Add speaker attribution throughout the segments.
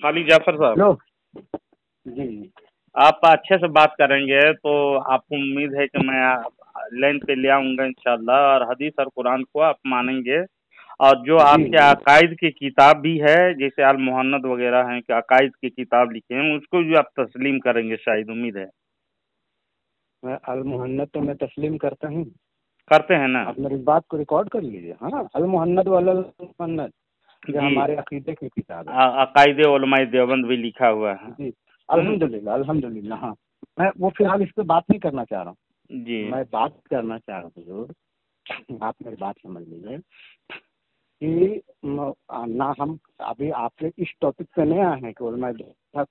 Speaker 1: खाली जाफर साहब,
Speaker 2: हेलो। जी जी।
Speaker 1: आप अच्छे से बात करेंगे तो आपको उम्मीद है कि मैं लाइन पे ले आऊंगा इंशाल्लाह, और हदीस और कुरान को आप मानेंगे। और जो
Speaker 2: जी
Speaker 1: आपके
Speaker 2: जी।
Speaker 1: अकायद की किताब भी है, जैसे अल मुहन्नद वगैरह हैं कि अकायद की किताब लिखे हैं, उसको भी आप तस्लीम करेंगे शायद, उम्मीद है।
Speaker 2: मैं अल मुहन्नद तो मैं तस्लीम करता हूँ।
Speaker 1: करते हैं ना?
Speaker 2: आप मेरी बात को रिकॉर्ड कर लीजिए। हाँ, अल मुहन्नद वाला मुहन्नद, ये
Speaker 1: जी।
Speaker 2: हमारे अकीदे की किताब है।
Speaker 1: अकायदे उलमाए देवबंद भी लिखा हुआ है।
Speaker 2: जी। अल्हम्दुलिल्लाह अल्हम्दुलिल्लाह। हाँ, मैं वो फिलहाल इस पे बात नहीं करना चाह रहा
Speaker 1: जी।
Speaker 2: हूँ। मैं बात करना चाह रहा हूँ हुजूर, आप मेरी बात समझ लीजिए कि ना हम अभी आपके इस टॉपिक पे नहीं आए हैं कि उलमाए देवबंद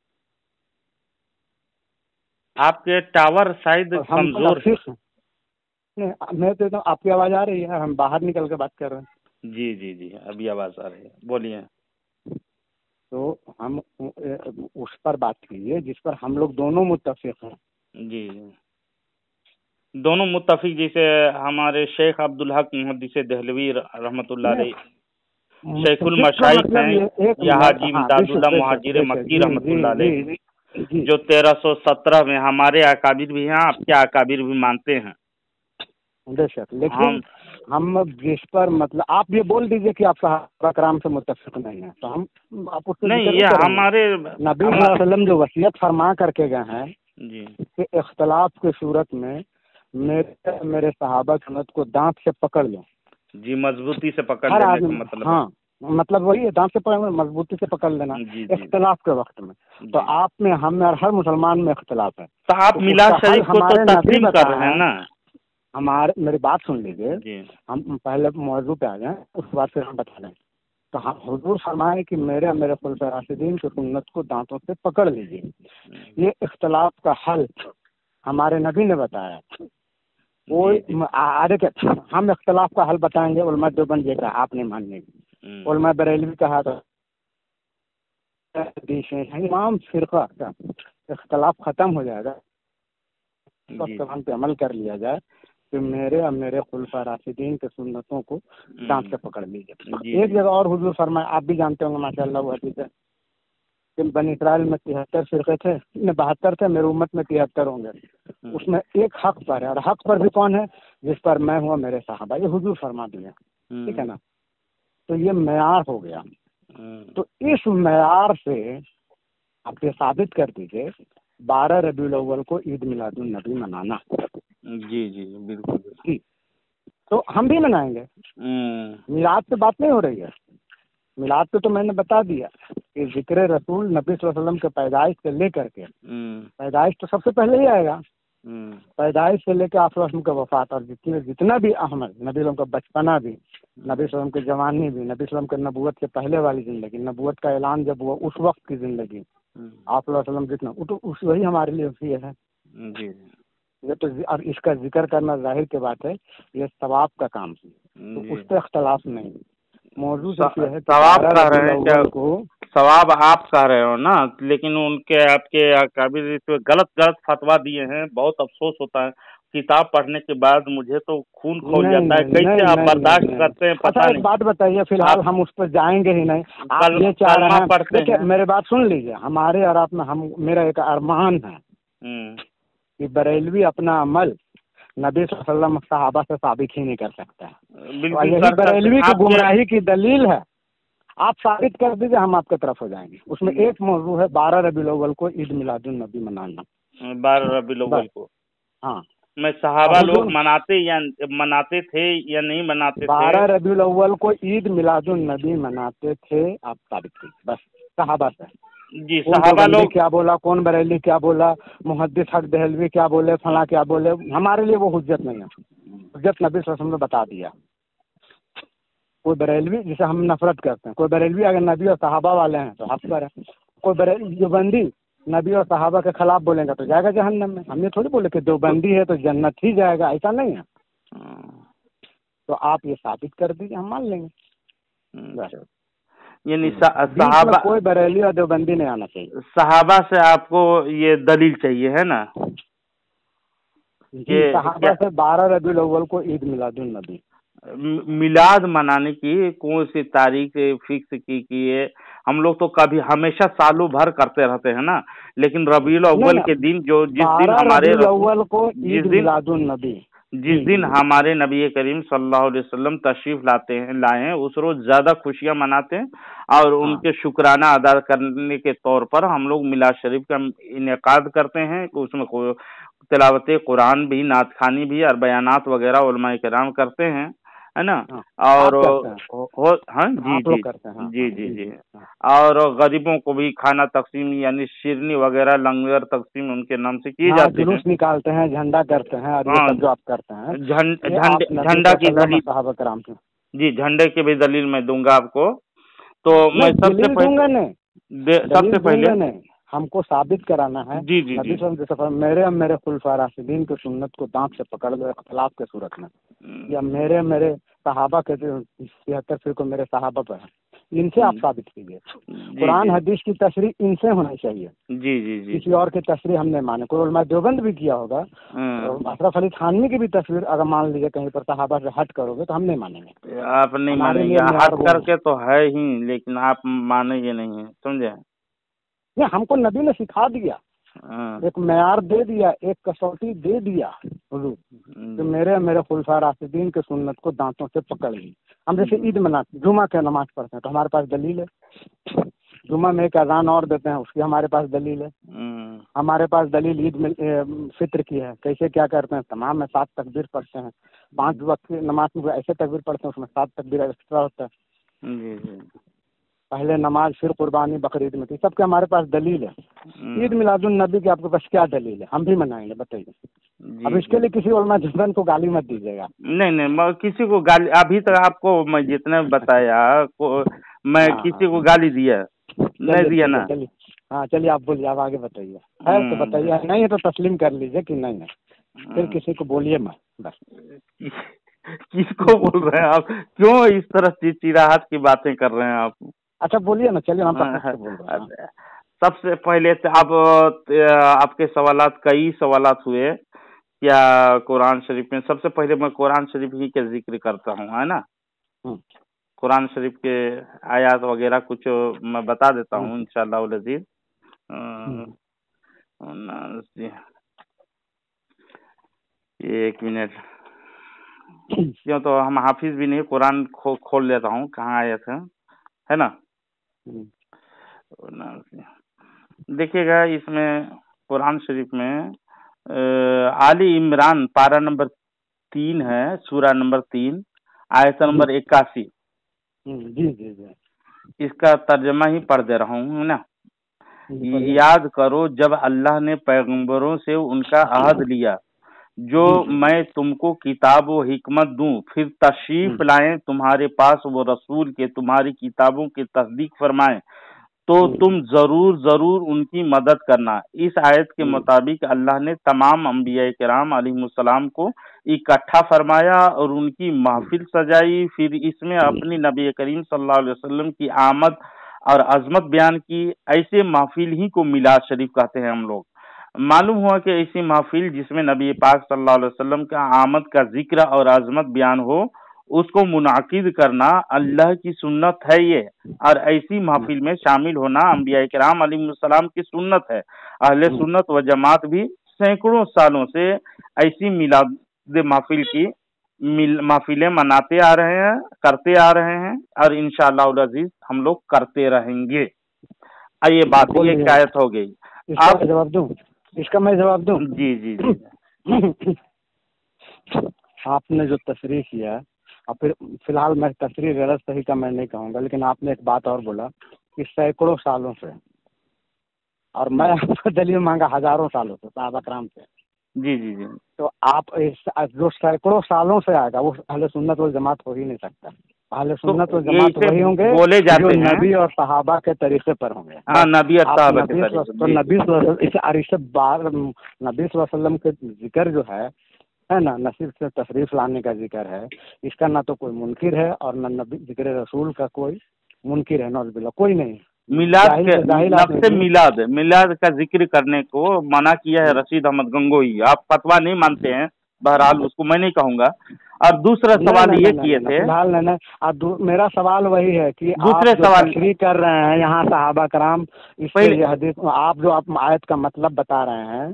Speaker 1: आपके टावर शायद
Speaker 2: और हम लोग
Speaker 1: कमजोर है।
Speaker 2: अफीस हैं। नहीं, मैं तो आपकी आवाज़ आ रही है, हम बाहर निकल के बात कर रहे हैं।
Speaker 1: जी जी जी, अभी आवाज आ रही है, बोलिए।
Speaker 2: तो हम उस पर बात कीजिए जिस पर हम लोग दोनों मुत्तफिक हैं।
Speaker 1: जी जी। दोनों मुत्तफिक, जैसे हमारे शेख अब्दुल हक मुहद्दिस दहलवी रहमतुल्लाह
Speaker 2: नहीं,
Speaker 1: अलैह, शेखुल
Speaker 2: मुत्तफिक का
Speaker 1: मशाइख
Speaker 2: मतलब
Speaker 1: हैं,
Speaker 2: ये एक
Speaker 1: या
Speaker 2: मिनट।
Speaker 1: हाजी
Speaker 2: हाँ, बेशक
Speaker 1: इमदादुल्लाह
Speaker 2: बेशक
Speaker 1: मुहाजिर
Speaker 2: बेशक।
Speaker 1: मक्की
Speaker 2: जी जी
Speaker 1: रहमतुल्लाह अलैह,
Speaker 2: जी जी जी।
Speaker 1: जो 1317 में हमारे अकाबिर भी हैं, आपके अकाबिर भी मानते हैं।
Speaker 2: बेशक, लेकिन
Speaker 1: हम
Speaker 2: हम जिस पर मतलब आप ये बोल दीजिए कि आप सहाबा कराम से मुत्तफिक नहीं है, तो हम आप उससे
Speaker 1: नहीं,
Speaker 2: जिक्र नहीं
Speaker 1: ये
Speaker 2: करेंगे।
Speaker 1: हमारे
Speaker 2: नबी सल्लल्लाहु
Speaker 1: हम
Speaker 2: अलैहि वसल्लम जो वसीयत फरमा करके गए हैं
Speaker 1: जी
Speaker 2: कि इख्तलाफ की सूरत में मेरे सहाबा सुन्नत को दांत से पकड़ लो।
Speaker 1: जी, मजबूती से पकड़
Speaker 2: हर
Speaker 1: लेने का
Speaker 2: आदमी,
Speaker 1: मतलब है।
Speaker 2: हाँ, मतलब वही है, दांत से पकड़, मजबूती से पकड़ लेना
Speaker 1: जी जी
Speaker 2: इख्तलाफ के वक्त में। तो
Speaker 1: जी।
Speaker 2: आप में, हम में और हर मुसलमान में इख्तलाफ है,
Speaker 1: तो आप
Speaker 2: तो
Speaker 1: मिलाद
Speaker 2: उसका हल
Speaker 1: शरीफ को तो
Speaker 2: हमारे नबी
Speaker 1: तस्लीम कर रहे हैं
Speaker 2: बताया।
Speaker 1: ना?
Speaker 2: हमारे, मेरी बात सुन लीजिए,
Speaker 1: जी
Speaker 2: हम पहले मौजू पे आ जाएं, उसके बाद फिर हम बता दें। तो हम हुजूर फरमाए कि मेरे मेरे खुलफाए राशिदीन की सुन्नत को दांतों से पकड़ लीजिए। ये इख्तलाफ का हल हमारे नबी ने बताया।
Speaker 1: जी
Speaker 2: कोई
Speaker 1: जी।
Speaker 2: देखिए, हम इख्तलाफ का हल बताएंगे, उलमा देवबंद ये का आप नहीं मानेंगे, उलमा बरेलवी कहा तो इमाम फिरका का इख्तलाफ खत्म हो जाएगा, तो
Speaker 1: जी
Speaker 2: कलाम पे अमल कर लिया जाए कि मेरे और मेरे खुलफा राशिदीन के सुन्नतों को दांत से पकड़
Speaker 1: जी
Speaker 2: लीजिए। एक
Speaker 1: जी।
Speaker 2: जगह और हुजूर फरमाए, आप भी जानते होंगे माशाअल्लाह, वो हदीस है कि बनी इस्राइल में 73 फिरके थे, इसमें 72 थे, मेरी उम्मत में 73 होंगे। उसमें एक हक पर है, और हक पर भी कौन है? जिस पर मैं हुआ मेरे साहबा, ये हुजूर फरमा दिया। ठीक है ना? तो ये मेयार हो गया। तो इस मेयार से आप ये साबित कर दीजिए 12 रबीउल अव्वल को ईद मिलादुन नबी मनाना।
Speaker 1: जी जी, बिल्कुल बिल्कुल।
Speaker 2: जी, तो हम भी मनाएंगे। मिलाद पे बात नहीं हो रही है। मिलाद पे तो मैंने बता दिया कि जिक्र रसूल नबी सल्लल्लाहु अलैहि वसल्लम के पैदाइश से लेकर के, पैदाइश तो सबसे पहले ही आएगा, पैदाइश से लेकर आप वसल्लम का वफात, और जितना भी अहमद नबी वसल्लम का बचपना भी, नबी वसल्लम की जवानी भी, नबी वसल्लम के नबूवत के पहले वाली ज़िंदगी, नबूवत का ऐलान जब हुआ उस वक्त की ज़िंदगी, आप वसल्लम जितना, तो उस वही हमारे लिए वसीयत है।
Speaker 1: जी
Speaker 2: ये तो अब इसका जिक्र करना जाहिर की बात है, ये सवाब का काम है, तो
Speaker 1: जी।
Speaker 2: उस पर इख्तलाफ नहीं। मौजूद सिर्फ यह है कि
Speaker 1: सवाब
Speaker 2: 12
Speaker 1: कह रहे
Speaker 2: रबीउल
Speaker 1: हैं क्या?
Speaker 2: अव्वल को,
Speaker 1: सवाब आप कह रहे हो ना, लेकिन उनके आपके अकाबिर इस पे गलत गलत फतवा दिए हैं, बहुत अफसोस होता है। किताब पढ़ने के बाद मुझे तो खून खौल
Speaker 2: नहीं
Speaker 1: जाता है,
Speaker 2: नहीं नहीं
Speaker 1: कैसे आप
Speaker 2: नहीं नहीं
Speaker 1: बर्दाश्त
Speaker 2: नहीं।
Speaker 1: करते हैं
Speaker 2: अच्छा,
Speaker 1: पता
Speaker 2: एक
Speaker 1: नहीं।
Speaker 2: बात बताइए, फिलहाल
Speaker 1: आप
Speaker 2: हम उस पर जाएंगे ही नहीं। आप ये चाह
Speaker 1: कलमा
Speaker 2: रहे हैं,
Speaker 1: पढ़ते
Speaker 2: देखिए
Speaker 1: हैं।
Speaker 2: मेरी बात सुन लीजिए, हमारे और आप में, हम, मेरा एक अरमान है
Speaker 1: हम्म।
Speaker 2: कि बरेलवी अपना अमल नबी सल्लल्लाहु अलैहि वसल्लम साहबा से साबित ही नहीं कर सकता है, और
Speaker 1: बिल्कुल
Speaker 2: यही
Speaker 1: कर सकते
Speaker 2: बरेलवी की
Speaker 1: आपके।
Speaker 2: गुमराही की दलील है। आप साबित कर दीजिए, हम आपके तरफ हो जाएंगे। उसमें एक मौजू है 12 रबीउल अव्वल को ईद मिलादुन नबी मनाना।
Speaker 1: 12 रबीउल
Speaker 2: बस।
Speaker 1: अव्वल को
Speaker 2: हाँ।
Speaker 1: मैं
Speaker 2: और
Speaker 1: सहाबा लोग
Speaker 2: हुजूर
Speaker 1: मनाते थे या नहीं मनाते थे?
Speaker 2: 12 रबीउल अव्वल को ईद मिलादुन नबी मनाते थे, आप साबित कीजिए बस, सहाबा से।
Speaker 1: जी,
Speaker 2: कौन
Speaker 1: सहाबा
Speaker 2: देवबंदी
Speaker 1: लोग।
Speaker 2: क्या बोला, कौन बरेली क्या बोला, मुहद्दिस हक दहलवी क्या बोले, फला क्या बोले, हमारे लिए वो हुज्जत नहीं है। हुज्जत नबी सल्लल्लाहु अलैहि वसल्लम ने बता दिया। कोई बरेलवी जिसे हम नफरत करते हैं, कोई बरेलवी अगर नबी और सहाबा वाले हैं तो हक पर है। कोई बरेली देवबंदी नबी और सहाबा के खिलाफ बोलेंगे तो जाएगा जहन्नम में। हम ये थोड़ी बोले कि देवबंदी है तो जन्नत ही जाएगा, ऐसा नहीं है। तो आप ये साबित कर दीजिए, हम मान लेंगे बस।
Speaker 1: अच्छा। यानी
Speaker 2: बीच में
Speaker 1: सहाबा,
Speaker 2: कोई बरेली और देवबंदी नहीं आना चाहिए।
Speaker 1: सहाबा से आपको ये दलील चाहिए है ना
Speaker 2: जी,
Speaker 1: कि क्या
Speaker 2: सहाबा से 12 रबीउल अव्वल को ईद मिलादुन नबी।
Speaker 1: मिलाद मनाने की कौन सी तारीख फिक्स की है? हम लोग तो कभी हमेशा सालों भर करते रहते हैं ना, लेकिन रबीउल अव्वल के दिन जिस दिन हमारे नबी करीम सल्लल्लाहु अलैहि वसल्लम तशरीफ लाए हैं, उस रोज ज्यादा खुशियां मनाते हैं और उनके शुक्राना अदा करने के तौर पर हम लोग मिलाद शरीफ का इनेकाद करते हैं। उसमें तिलावत कुरान भी, नात खानी भी और बयानात वगैरह उलमाए किराम करते हैं, है ना। और हाँ जी जी जी जी जी, और गरीबों को भी खाना तकसीम यानी शिरनी वगैरह लंगर तकसीम उनके नाम से की जाती है।
Speaker 2: जुलूस निकालते हैं, झंडा करते हैं और ये सब जो आप करते हैं,
Speaker 1: झंडा की दलील जी, झंडे की भी दलील मैं दूंगा आपको। तो मैं सबसे पहले
Speaker 2: हमको साबित कराना है
Speaker 1: जी जी
Speaker 2: नबी सफर मेरे खुलफा राशिदीन की सुन्नत को दांत से पकड़ लो इख्तिलाफ के सूरत में, या मेरे सहाबा के 73 फिर को मेरे सहाबा पर है, इनसे आप साबित कीजिए। कुरान हदीस की तशरीह इनसे होनी चाहिए।
Speaker 1: जी जी जी,
Speaker 2: किसी और की तशरीह हम नहीं माने। कोई उलमा देवबंद भी किया होगा, अशरफ अली थानवी की भी तस्वीर अगर मान लीजिए कहीं पर सहाबा से हट करोगे तो हम नहीं मानेंगे।
Speaker 1: आप नहीं मानेंगे, हट करके तो है ही, लेकिन आप मानेंगे नहीं है, समझे।
Speaker 2: ये हमको नबी ने सिखा दिया, एक मेयार दे दिया, एक कसौटी दे दिया हुजूर, तो मेरे खुलफा राशिदीन के सुन्नत को दांतों से पकड़ ली। हम जैसे ईद मनाते, जुमा के नमाज पढ़ते हैं तो हमारे पास दलील है। जुमा में एक अजान और देते हैं, उसकी हमारे पास दलील है। हमारे पास दलील ईद में फित्र की है, कैसे क्या करते हैं। तमाम में 7 तकबीर पढ़ते हैं, 5 वक्त की नमाज में ऐसे तकबीर पढ़ते हैं, उसमें 7 तकबीर एक्स्ट्रा होता है। पहले नमाज फिर कुर्बानी बकरीद में थी, सबके हमारे पास दलील है। ईद मिलादुन नबी के आपके पास क्या दलील है, हम भी मनाएंगे, बताइए। अब इसके लिए किसी उलमा जुबान को गाली मत दीजिएगा।
Speaker 1: नहीं, किसी को गाली, अभी तक आपको मैं जितने बताया मैं किसी को गाली दिया नहीं दिया ना।
Speaker 2: हाँ चलिए आप बोलिए, आप आगे बताइए। है तो बताइए, नहीं है तो तस्लीम कर लीजिए कि नहीं है, फिर किसी को बोलिए मत बस।
Speaker 1: किसको बोल रहे हैं आप, क्यों इस तरह चिड़चिड़ाहट की बातें कर रहे हैं आप।
Speaker 2: अच्छा बोलिए ना, चलिए हम बोल रहे हैं।
Speaker 1: सबसे पहले तो आपके सवालात, कई सवालात हुए क्या कुरान शरीफ में। सबसे पहले मैं कुरान शरीफ ही के जिक्र करता हूँ, है ना। कुरान शरीफ के आयात वगैरह कुछ मैं बता देता हूँ इंशाअल्लाह उल अज़ीज़। एक मिनट, क्यों तो हम हाफिज भी नहीं, कुरान खोल लेता हूँ कहाँ आया था, है ना। देखिएगा इसमें कुरान शरीफ में आली इमरान पारा नंबर 3 है, सूरा नंबर 3 आयत नंबर 81।
Speaker 2: जी जी जी,
Speaker 1: इसका तर्जमा ही पढ़ दे रहा हूँ, है ना। याद करो जब अल्लाह ने पैगंबरों से उनका अहद लिया, जो मैं तुमको किताब व हिकमत दूं, फिर तशरीफ लाएं तुम्हारे पास वो रसूल के तुम्हारी किताबों की तस्दीक फरमाएं, तो तुम जरूर उनकी मदद करना। इस आयत के मुताबिक अल्लाह ने तमाम अंबिया किराम अलैहिमुस्सलाम को इकट्ठा फरमाया और उनकी महफिल सजाई। फिर इसमें अपनी नबी करीम सल्लल्लाहु अलैहि वसल्लम की आमद और अजमत बयान की। ऐसे महफिल ही को मिलाद शरीफ कहते हैं हम लोग। मालूम हुआ कि ऐसी महफिल जिसमें नबी पाक सल्लल्लाहु अलैहि वसल्लम का आमद का जिक्र और अजमत बयान हो, उसको मुनाकिद करना अल्लाह की सुन्नत है ये, और ऐसी महफिल में शामिल होना अंबिया किराम अलैहिमुस्सलाम की सुन्नत है। अहले सुन्नत व जमात भी सैकड़ों सालों से ऐसी मिलाद महफिल की महफिलें मनाते आ रहे हैं, करते आ रहे हैं, और इंशाअल्लाह उल अज़ीज़ हम लोग करते रहेंगे। ये बात ये आयत हो गई।
Speaker 2: आप जवाब दूं, इसका मैं जवाब दूं?
Speaker 1: जी जी जी।
Speaker 2: आपने जो तशरीह किया, और फिर फिलहाल मैं तशरीह गलत सही का मैं नहीं कहूँगा, लेकिन आपने एक बात और बोला कि सैकड़ों सालों से, और मैं आपको दलील मांगा हजारों सालों से सहाबा कराम से।
Speaker 1: जी जी जी,
Speaker 2: तो आप जो सैकड़ों सालों से आएगा वो अहले सुन्नत वल जमात हो ही नहीं सकता। अहले सुन्नत वल जमात वही होंगे
Speaker 1: बोले जाते
Speaker 2: जो नबी और सहाबा के तरीके पर होंगे।
Speaker 1: हाँ, नबी और सहाबा के तरीके।
Speaker 2: तो नबी सल्लल्लाहु अलैहि वसल्लम के जिक्र जो है ना, नसीब से तशरीफ लाने का जिक्र है, इसका ना तो कोई मुनकिर है और न नबी जिक्र रसूल का कोई मुनकिर है, नौज़ुबिल्लाह कोई नहीं।
Speaker 1: मिलाद का जिक्र करने को मना किया है रशीद अहमद गंगोही। आप फतवा नहीं मानते हैं, बहरहाल उसको मैं नहीं कहूँगा। और दूसरा सवाल ये किए थे,
Speaker 2: फिलहाल नहीं, अब मेरा सवाल वही है कि
Speaker 1: दूसरे सवाल
Speaker 2: तशरीह कर रहे हैं यहाँ सहाबा कराम, इससे ये हदीस आप जो आप आयत का मतलब बता रहे हैं,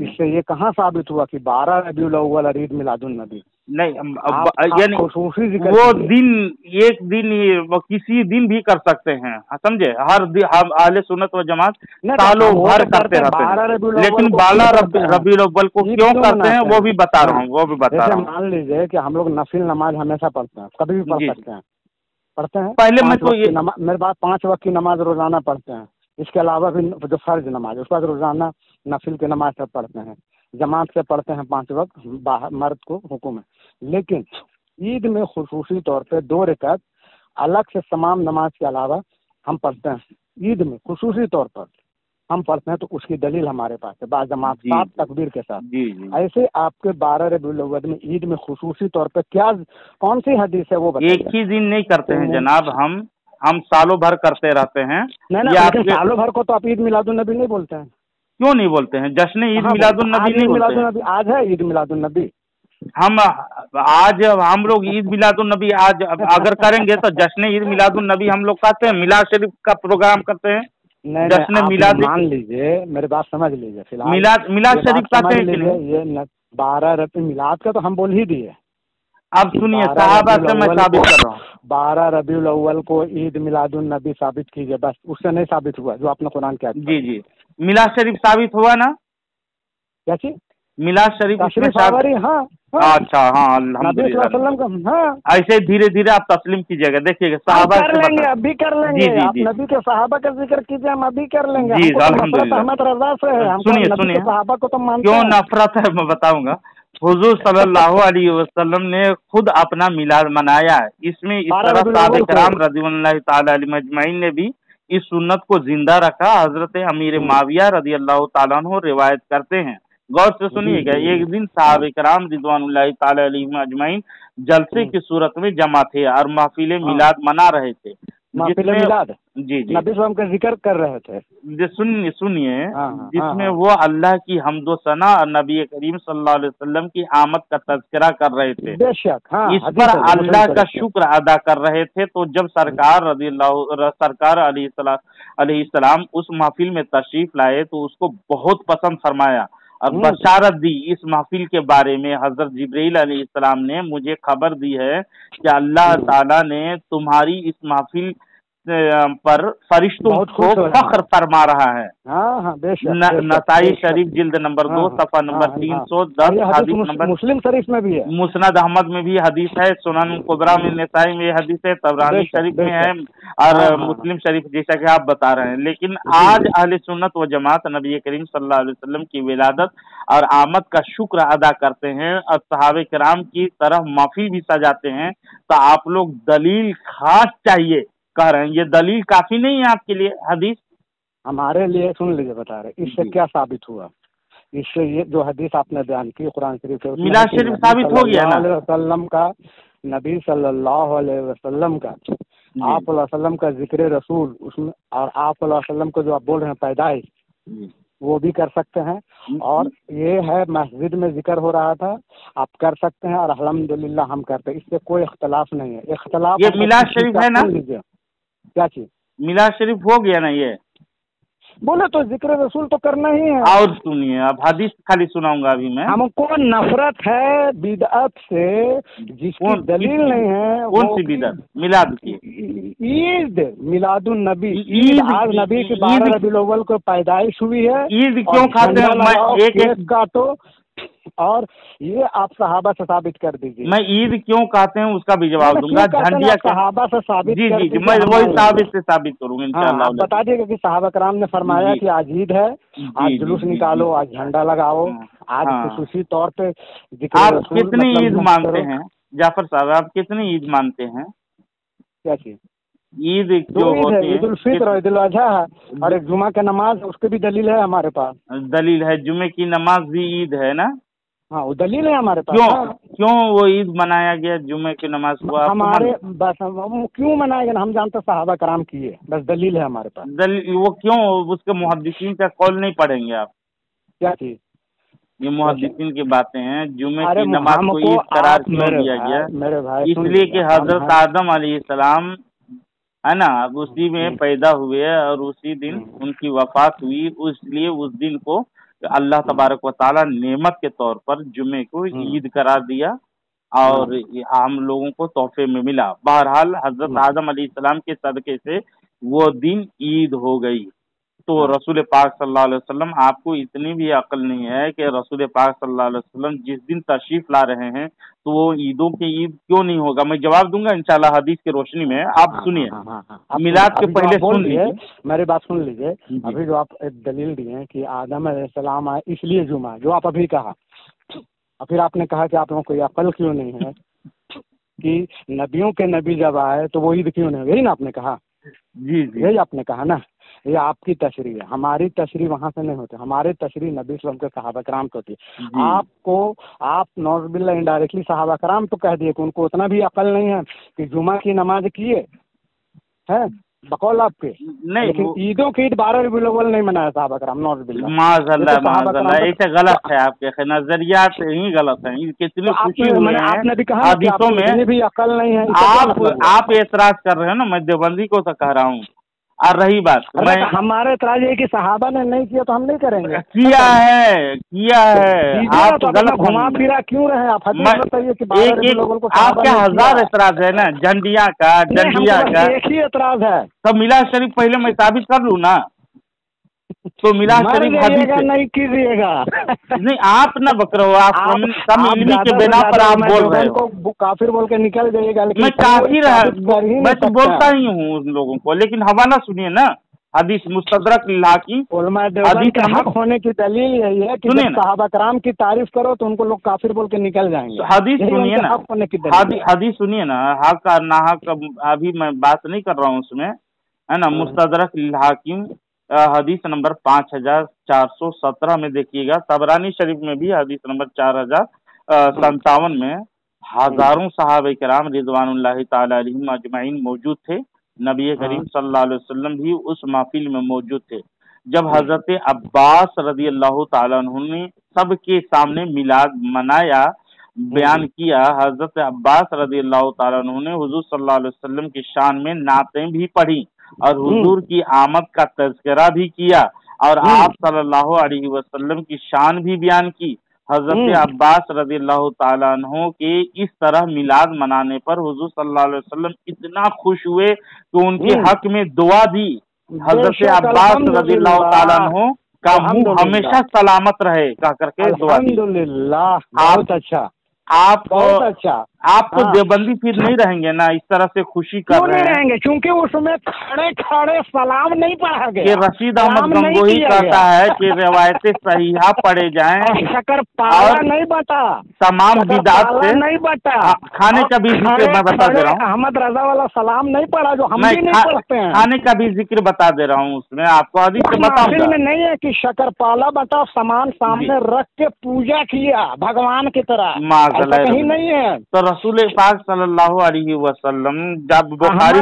Speaker 2: इससे ये कहाँ साबित हुआ कि 12 रबीउल अव्वल ईद मिलादुन नबी?
Speaker 1: नहीं, यानी वो दिन एक दिन ही, वो किसी दिन भी कर सकते हैं, समझे? हर दिन हम अहले सुन्नत व जमात सालों भर करते रहते हैं, लेकिन 12 रबीउल अव्वल को क्यों करते हैं वो भी बता रहा हूँ, वो भी बता रहा हूँ।
Speaker 2: मान लीजिए कि हम लोग नफिल नमाज हमेशा पढ़ते हैं, कभी भी पढ़ सकते हैं, पढ़ते हैं।
Speaker 1: पहले मैं तो ये
Speaker 2: मेरे पास 5 वक्त की नमाज रोजाना पढ़ते हैं, इसके अलावा भी जो फर्ज नमाज, उसके बाद रोजाना नफिल की नमाज सब पढ़ते हैं, जमात से पढ़ते हैं 5 वक्त, मर्द को हुक्म है। लेकिन ईद में खुसूसी तौर पे 2 रकात अलग से तमाम नमाज के अलावा हम पढ़ते हैं, ईद में खुसूसी तौर पर हम पढ़ते हैं, तो उसकी दलील हमारे पास है, बाद जमात 7 तकबीर के साथ। ऐसे आपके 12 रबीउल अव्वल में ईद में खुसूसी तौर पर क्या कौन सी हदीस है वो बताइए।
Speaker 1: एक ही दिन नहीं करते हैं जनाब, हम सालों भर करते रहते हैं।
Speaker 2: नहीं, सालों भर को तो आप ईद मिलादुन नबी नहीं बोलते हैं।
Speaker 1: क्यों नहीं बोलते हैं? जश्न ईद मिलादुन नबी नहीं बोलते हैं।
Speaker 2: आज है ईद मिलादुन नबी,
Speaker 1: हम आज हम लोग ईद मिलादुन नबी आज अगर करेंगे तो जश्न ईद मिलादुन नबी हम लोग कहते हैं, मिलाद शरीफ का प्रोग्राम करते हैं। जश्न मिलाद,
Speaker 2: मान लीजिए मेरी बात समझ लीजिए, फिलहाल
Speaker 1: मिलाद शरीफ कहते हैं कि नहीं?
Speaker 2: ये 12 रबी मिलाद का तो हम बोल ही दिए।
Speaker 1: अब सुनिए, सहाबा से मैं साबित कर रहा हूँ।
Speaker 2: 12 रबीउल अव्वल को ईद मिलादुन नबी साबित कीजिए, बस उससे नहीं साबित हुआ जो आपने कुरान क्या।
Speaker 1: जी, मिलाद शरीफ साबित हुआ ना?
Speaker 2: क्या चीज?
Speaker 1: मिलाद शरीफ?
Speaker 2: हाँ,
Speaker 1: अच्छा, हाँ, अल्हम्दुलिल्लाह।
Speaker 2: हाँ,
Speaker 1: ऐसे धीरे धीरे आप तस्लीम कीजिएगा, देखिएगा सहाबा
Speaker 2: कर लेंगे, अभी कर लेंगे। आप नबी के सहाबा का जिक्र कीजिए, हम अभी कर लेंगे।
Speaker 1: जी, अल्हम्दुलिल्लाह। सुनिए,
Speaker 2: सहाबा को तो मानते
Speaker 1: क्यों नफरत है मैं बताऊंगा। हुजूर सल्लल्लाहु अलैहि वसल्लम ने खुद अपना मिलाद मनाया है, इसमें इस तरह सहाबा किराम रज़ियल्लाहु ताला अलैहिम अजमईन ने भी इस सुन्नत को जिंदा रखा। हजरत अमीर माविया रज़ियल्लाहु ताला अन्हु रिवायत करते हैं, गौर से सुनिएगा। एक दिन सहाबा किराम रिज़वानुल्लाहि ताला अलैहिम अजमईन जलसे की सूरत में जमा थे और महफिल मिलाद मना रहे थे,
Speaker 2: जिसमें मिलाद
Speaker 1: जी
Speaker 2: नबी सल्लम का जिक्र कर रहे थे।
Speaker 1: सुनिए, जिसमें वो अल्लाह की हम्दो सना और नबी करीम सल्लल्लाहु अलैहि वसल्लम की आमद का तज़किरा कर रहे थे।
Speaker 2: बेशक,
Speaker 1: इस पर अल्लाह का शुक्र अदा कर रहे थे। तो जब सरकार अलैहिस्सलाम उस महफिल में तशरीफ लाए तो उसको बहुत पसंद फरमाया और बशारत दी इस महफिल के बारे में। हजरत जिब्रील अलैहिस्सलाम ने मुझे खबर दी है कि अल्लाह ताला ने तुम्हारी इस महफिल पर फरिश्तों को फख्र फरमा रहा है। नसाई शरीफ जिल्द नंबर 2 सफ़ा नंबर 310, हदीस नंबर
Speaker 2: मुस्लिम शरीफ में भी है,
Speaker 1: मुस्नद अहमद में भी हदीस है, सुनन कुबरा में नसाई में हदीस है, तबरानी शरीफ में है और मुस्लिम शरीफ, जैसा कि आप बता रहे हैं। लेकिन आज अहले सुन्नत व जमात नबी करीम सल्लल्लाहु अलैहि वसल्लम की विलादत और आमद का शुक्र अदा करते हैं और सहाबे किराम की तरह महफिल भी सजाते हैं। तो आप लोग दलील खास चाहिए कह रहे हैं, ये दलील काफी नहीं है आपके लिए? हदीस
Speaker 2: हमारे लिए सुन लीजिए, बता रहे इससे क्या साबित हुआ। इससे ये जो हदीस आपने बयान की कुरान शरीफ से,
Speaker 1: मिलाद शरीफ साबित हो गया ना,
Speaker 2: नबी सल्लल्लाहु अलैहि वसल्लम का, आप वसल्लम का जिक्र रसूल उसमें, और आप वसल्लम को जो आप बोल रहे हैं पैदाइश, वो भी कर सकते हैं। और ये है मस्जिद में जिक्र हो रहा था, आप कर सकते हैं और अल्हम्दुलिल्लाह हम करते हैं, इससे कोई इख्तलाफ नहीं है। इख्तलाफ
Speaker 1: ये मिलाद शरीफ है ना?
Speaker 2: क्या चीज?
Speaker 1: मिलाद शरीफ हो गया ना? ये
Speaker 2: बोले तो जिक्र रसूल तो करना ही है।
Speaker 1: और सुनिए, अब हदीस खाली सुनाऊंगा अभी मैं।
Speaker 2: हमको नफरत है बिदअत से जिसकी दलील नहीं है।
Speaker 1: कौन सी बिदअत? मिलाद की?
Speaker 2: ईद मिलादुन नबी, ईद आज नबी की 12 रबीउल अव्वल को पैदाइश हुई है।
Speaker 1: ईद क्यों खाते हैं? एक
Speaker 2: काटो और ये आप सहाबा से साबित कर दीजिए।
Speaker 1: मैं ईद क्यों कहते हैं उसका भी जवाब दूंगा। झंडिया
Speaker 2: सहाबा से साबित
Speaker 1: जी मैं वही साबित करूंगा इंशाअल्लाह।
Speaker 2: बता दीजिएगा कि सहाबा कराम ने फरमाया कि आज ईद है, आज जुलूस निकालो, आज झंडा लगाओ, आज खुसूसी तौर पे।
Speaker 1: आप कितनी ईद मानते हैं जाफर साहब? आप कितनी ईद मानते हैं?
Speaker 2: क्या चीज?
Speaker 1: ईद जो होती है,
Speaker 2: ईद उल फित्र और ईद उल अजहा है, और एक जुमा का नमाज, उसकी भी दलील है हमारे पास।
Speaker 1: दलील है, जुमे की नमाज भी ईद है ना?
Speaker 2: हाँ, वो दलील है हमारे पास।
Speaker 1: क्यों वो ईद मनाया गया जुमे की नमाज को?
Speaker 2: हमारे बस क्यों मनाया गया, हम जानते सहाबा कराम किए, बस दलील है हमारे पास।
Speaker 1: दलील वो क्यों? उसके मुहद्दिसीन का कौल नहीं पढ़ेंगे आप?
Speaker 2: क्या चीज?
Speaker 1: ये मुहद्दिसीन की बातें हैं। जुमे की नमाज को ईद करार क्यों दिया गया?
Speaker 2: मेरे भाई
Speaker 1: इसलिए कि हजरत आदम अलैहिस्सलाम है ना, अब उसी में पैदा हुए और उसी दिन उनकी वफात हुई, इसलिए उस दिन को अल्लाह तबारक व तआला नेमत के तौर पर जुमे को ईद करार दिया और हम लोगों को तोहफे में मिला। बहरहाल हजरत आदम अलैहिस्सलाम के सदके से वो दिन ईद हो गई। तो रसूल पाक सल्लल्लाहु अलैहि वसल्लम, आपको इतनी भी अक्ल नहीं है कि रसूल पाक सल्लल्लाहु अलैहि वसल्लम जिस दिन तशरीफ ला रहे हैं तो वो ईदों के ईद क्यों नहीं होगा? मैं जवाब दूंगा इंशाल्लाह हदीस की रोशनी में। आप सुनिए, मिलाद के पहले सुन लीजिए,
Speaker 2: मेरी बात सुन लीजिए। अभी जो आप एक दलील दिए कि आदम अलैहिस्सलाम आए इसलिए जुमा, जो आप अभी कहा, और फिर आपने कहा कि आप लोगों को अक्ल क्यों नहीं है कि नबियों के नबी जब आए तो वो ईद क्यों नहीं, यही ना आपने कहा?
Speaker 1: जी जी,
Speaker 2: यही आपने कहा ना। ये आपकी तशरीह है, हमारी तशरीह वहाँ से नहीं होती। हमारी तशरीह नबी सल्लल्लाहु अलैहि वसल्लम के सहाबा कराम को होती है। आपको आप नौज़ुबिल्लाह इनडायरेक्टली सहाबा कराम तो कह दिए कि उनको उतना भी अकल नहीं है कि जुमा की नमाज किए हैं बकौल आपके नहीं, लेकिन ईदों की ईद 12 रबीउल अव्वल नहीं मनाया सहाबा कराम। नौज़ुबिल्लाह
Speaker 1: माज़अल्लाह, ऐसे गलत है, आपके नजरियात ही गलत है। कितनी खुशी हुई है
Speaker 2: आपने भी कहा
Speaker 1: हदीसों में
Speaker 2: भी अकल नहीं है।
Speaker 1: आप एतराज कर रहे हैं ना, मैं देवबंदी को तो कह रहा हूँ। और रही बात, मैं
Speaker 2: हमारे एतराज है कि सहाबा ने नहीं किया तो हम नहीं करेंगे।
Speaker 1: किया है आप
Speaker 2: तो गलत घुमा फिरा क्यों रहे आप? बताइए कि
Speaker 1: आपके हजार एतराज है ना, झंडिया का, डंडिया का,
Speaker 2: एक ही एतराज है।
Speaker 1: तो मिलाद शरीफ पहले मैं साबित कर लूँ ना, तो मिलाद शरीफ हदीस
Speaker 2: नहीं कीजिएगा।
Speaker 1: नहीं, आप ना बकरो, आप कम इल्मी के बिना पर आप बोल रहे हो।
Speaker 2: काफिर बोल के निकल जाइएगा।
Speaker 1: मैं काफिर मैं तो बोलता ही हूँ उन लोगों को, लेकिन हवाला सुनिए ना, हदीस मुस्तदरक की
Speaker 2: हदीस हक होने की दलील यही है कि जब सहाबा कराम की तारीफ करो तो उनको लोग काफिर बोल के निकल जाएंगे।
Speaker 1: हदीस सुनिए ना, हदीस सुनिए ना, हक और ना हक अभी मैं बात नहीं कर रहा हूँ उसमें, है ना। मुस्तदरक हाकिम हदीस नंबर 5417 में देखिएगा, तबरानी शरीफ में भी हदीस नंबर 4057 में हजारों सहाबा किराम रिज़वानुल्लाहि ताला अलैहिम अजमईन मौजूद थे। नबी करीम सल्लल्लाहु अलैहि वसल्लम भी उस महफिल में मौजूद थे जब हजरत अब्बास रज़ी अल्लाह ताला अन्हु ने सबके सामने मिलाद मनाया, बयान किया। हजरत अब्बास रज़ी अल्लाह ताला अन्हु ने हुजूर सल्लल्लाहु अलैहि वसल्लम की शान में नातें भी पढ़ी और हुजूर की आमद का तज़किरा भी किया और आप सल्लल्लाहु अलैहि वसल्लम की शान भी बयान की। हजरत अब्बास रज़ियल्लाहु ताला अन्हु के इस तरह मिलाद मनाने पर हुजूर सल्लल्लाहु अलैहि वसल्लम इतना खुश हुए कि उनके हक में दुआ दी। हजरत अब्बास रज़ियल्लाहु ताला अन्हु का मुंह हमेशा सलामत रहे कह करके दुआ दी।
Speaker 2: अल्हम्दुलिल्लाह, बहुत अच्छा,
Speaker 1: आप
Speaker 2: बहुत अच्छा।
Speaker 1: आप तो देवबंदी फिर नहीं रहेंगे ना, इस तरह से खुशी कर रहे हैं।
Speaker 2: रहेंगे क्योंकि उसमें खड़े खड़े सलाम नहीं पढ़ा गया।
Speaker 1: कि रशीद अहमद गंगोही कहता है कि रिवायतें सहीहा पढ़े जाएं,
Speaker 2: शकर पाला नहीं बता,
Speaker 1: तमाम बिदात से
Speaker 2: नहीं बता,
Speaker 1: खाने का भी जिक्र मैं बता दे रहा हूँ।
Speaker 2: अहमद रजा वाला सलाम नहीं पढ़ा जो हम भी नहीं पढ़ते हैं।
Speaker 1: खाने का भी जिक्र बता दे रहा हूँ, उसमें आपको हदीस से बताऊंगा।
Speaker 2: में नहीं है कि शकर पाला बता, सामान सामने रख के पूजा किया भगवान की तरह, कहीं नहीं है।
Speaker 1: तो रसूल पाक सल्लल्लाहु अलैहि वसल्लम जब बुखारी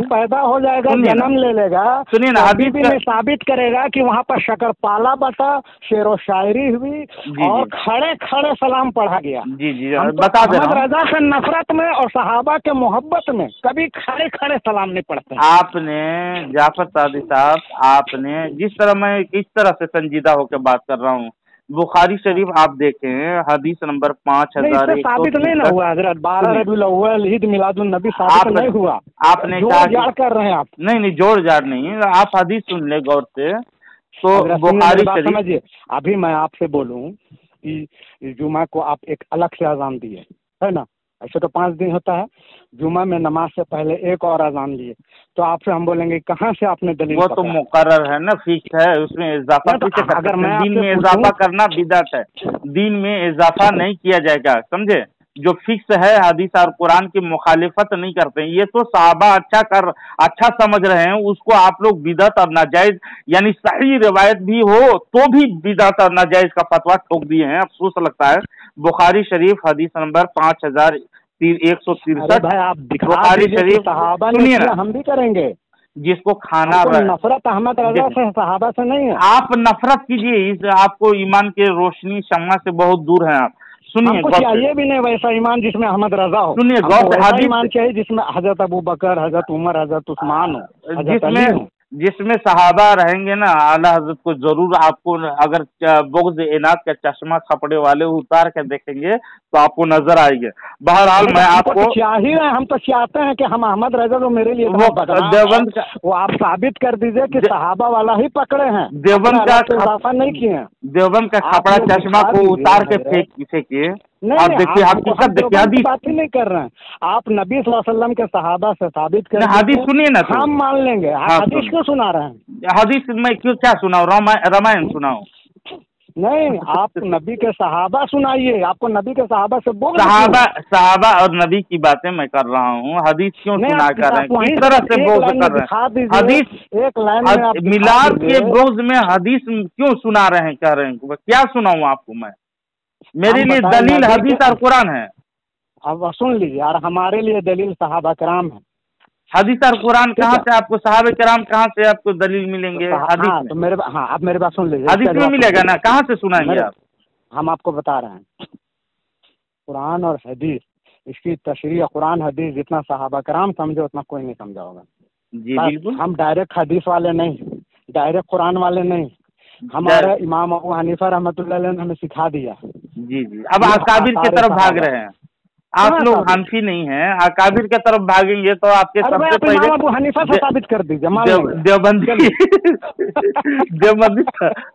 Speaker 2: पैदा हो जाएगा, जन्म ले लेगा,
Speaker 1: सुनिए ना, हदीस
Speaker 2: में साबित करेगा कि वहाँ पर शकर पाला बता, शेर व शायरी हुई और खड़े खड़े सलाम पढ़ा गया।
Speaker 1: जी जी, बता दे रहा हूँ।
Speaker 2: रजा से नफरत में और सहाबा के मोहब्बत में कभी खड़े खड़े सलाम नहीं पढ़ते।
Speaker 1: आपने जाफर सादी साहब, आपने जिस तरह, मैं किस तरह से संजीदा होकर बात कर रहा हूँ, बुखारी शरीफ आप देखें हदीस नंबर 5000
Speaker 2: साबित नहीं ना हुआ हजरत, 12 रबीउल अव्वल ईद मिलादुन नबी साबित नहीं हुआ।
Speaker 1: आपने कहा
Speaker 2: कर रहे हैं आप।
Speaker 1: नहीं जोड़ जाड़ नहीं, आप हदीस सुन ले गौर से। तो बुखारी शरीफ
Speaker 2: समझिए, अभी मैं आपसे बोलूं कि जुमा को आप एक अलग से अजान दिए है ना, ऐसे तो 5 दिन होता है, जुमा में नमाज से पहले एक और अजान लिए, तो आपसे हम बोलेंगे कहाँ से आपने दलील?
Speaker 1: वो तो मुकर्रर है ना, फिक्स है, उसमें इजाफा अगर मैं दीन में इजाफा करना बिदअत है, दीन में इजाफा नहीं किया जाएगा, समझे। जो फिक्स है हदीस और कुरान की मुखालिफत नहीं करते हैं। ये तो सहाबा अच्छा समझ रहे हैं, उसको आप लोग बिदअत और नाजायज, यानी सही रिवायत भी हो तो भी बिदअत और नाजायज का फतवा ठोक दिए हैं। अफसोस लगता है। बुखारी शरीफ हदीस नंबर 5163।
Speaker 2: भाई आप
Speaker 1: बुखारी शरीफ
Speaker 2: सुनिए ना, हम भी करेंगे।
Speaker 1: जिसको खाना
Speaker 2: नफरत अहमद रजा से सहाबा से नहीं है।
Speaker 1: आप नफरत कीजिए, इस आपको ईमान के रोशनी शम्मा से बहुत दूर हैं आप। सुनिए,
Speaker 2: चाहिए भी नहीं वैसा ईमान जिसमें अहमद रजा हो।
Speaker 1: सुनिए, गौर से
Speaker 2: ईमान चाहिए जिसमें हजरत अबू बकर, हजरत उमर, हजरत उस्मान हो,
Speaker 1: जिसमें सहाबा रहेंगे ना, आला हजरत को जरूर आपको अगर बुग़्ज़ इनात का चश्मा खपड़े वाले उतार के देखेंगे तो आपको नजर आएंगे। बहरहाल मैं आपको
Speaker 2: हम तो चाहते हैं कि हम अहमद रजा तो मेरे लिए देवबंद वो आप साबित कर दीजिए कि सहाबा वाला ही पकड़े हैं,
Speaker 1: देवबंद का
Speaker 2: इजाफा नहीं किए।
Speaker 1: देवबंद का खपड़ा चश्मा को उतार के फेंकिए। आप देखिए, हकीकत देखिए, हदीस
Speaker 2: बात ही नहीं कर रहे हैं आप, नबी सल्लल्लाहु अलैहि वसल्लम के सहाबा से साबित कर।
Speaker 1: हदीस सुनिए ना,
Speaker 2: हम मान लेंगे। हदीस क्यों सुना रहे हैं?
Speaker 1: हदीस में क्यों क्या सुनाओ? रामायण सुनाओ?
Speaker 2: नहीं, आप नबी के सहाबा सुनाइए। आपको नबी के सहाबा से बोल,
Speaker 1: सहाबा और नबी की बातें मैं कर रहा हूँ। हदीस क्यों सुना कर रहे हैं? किस तरह से बोझ कर रहे हैं? हदीस एक लाइन मिलाद के बोझ में हदीस क्यों सुना रहे हैं, कह रहे हैं? क्या सुनाऊँ आपको मैं? मेरे लिए दलील हदीस और कुरान है।
Speaker 2: अब सुन लीजिए यार, हमारे लिए दलील सहाबा कराम है।
Speaker 1: हदीस और कुरान कहाँ से आपको, सहाबे कराम कहाँ से आपको दलील मिलेंगे? हदीस में।
Speaker 2: तो आप मेरे बात सुन लीजिए,
Speaker 1: हदीस में मिलेगा ना, कहाँ से सुनाएंगे आप?
Speaker 2: हम आपको बता रहे हैं, कुरान और हदीस, इसकी तशरीह कुरान हदीस जितना सहाबा कराम समझे उतना कोई नहीं समझा होगा।
Speaker 1: जी बिल्कुल।
Speaker 2: हम डायरेक्ट हदीस वाले नहीं, डायरेक्ट कुरान वाले नहीं। हमारे इमाम अबू हनीफा रहमतुल्लाह अलैह ने हमें सिखा दिया।
Speaker 1: जी। अब अकाबिर की तरफ भाग रहे हैं आप लोग। हनफी नहीं है, अकाबिर की तरफ भागेंगे तो आपके सबसे पहले
Speaker 2: अबू हनीफा से साबित कर दीजिए।
Speaker 1: देवबंदी देवबंदी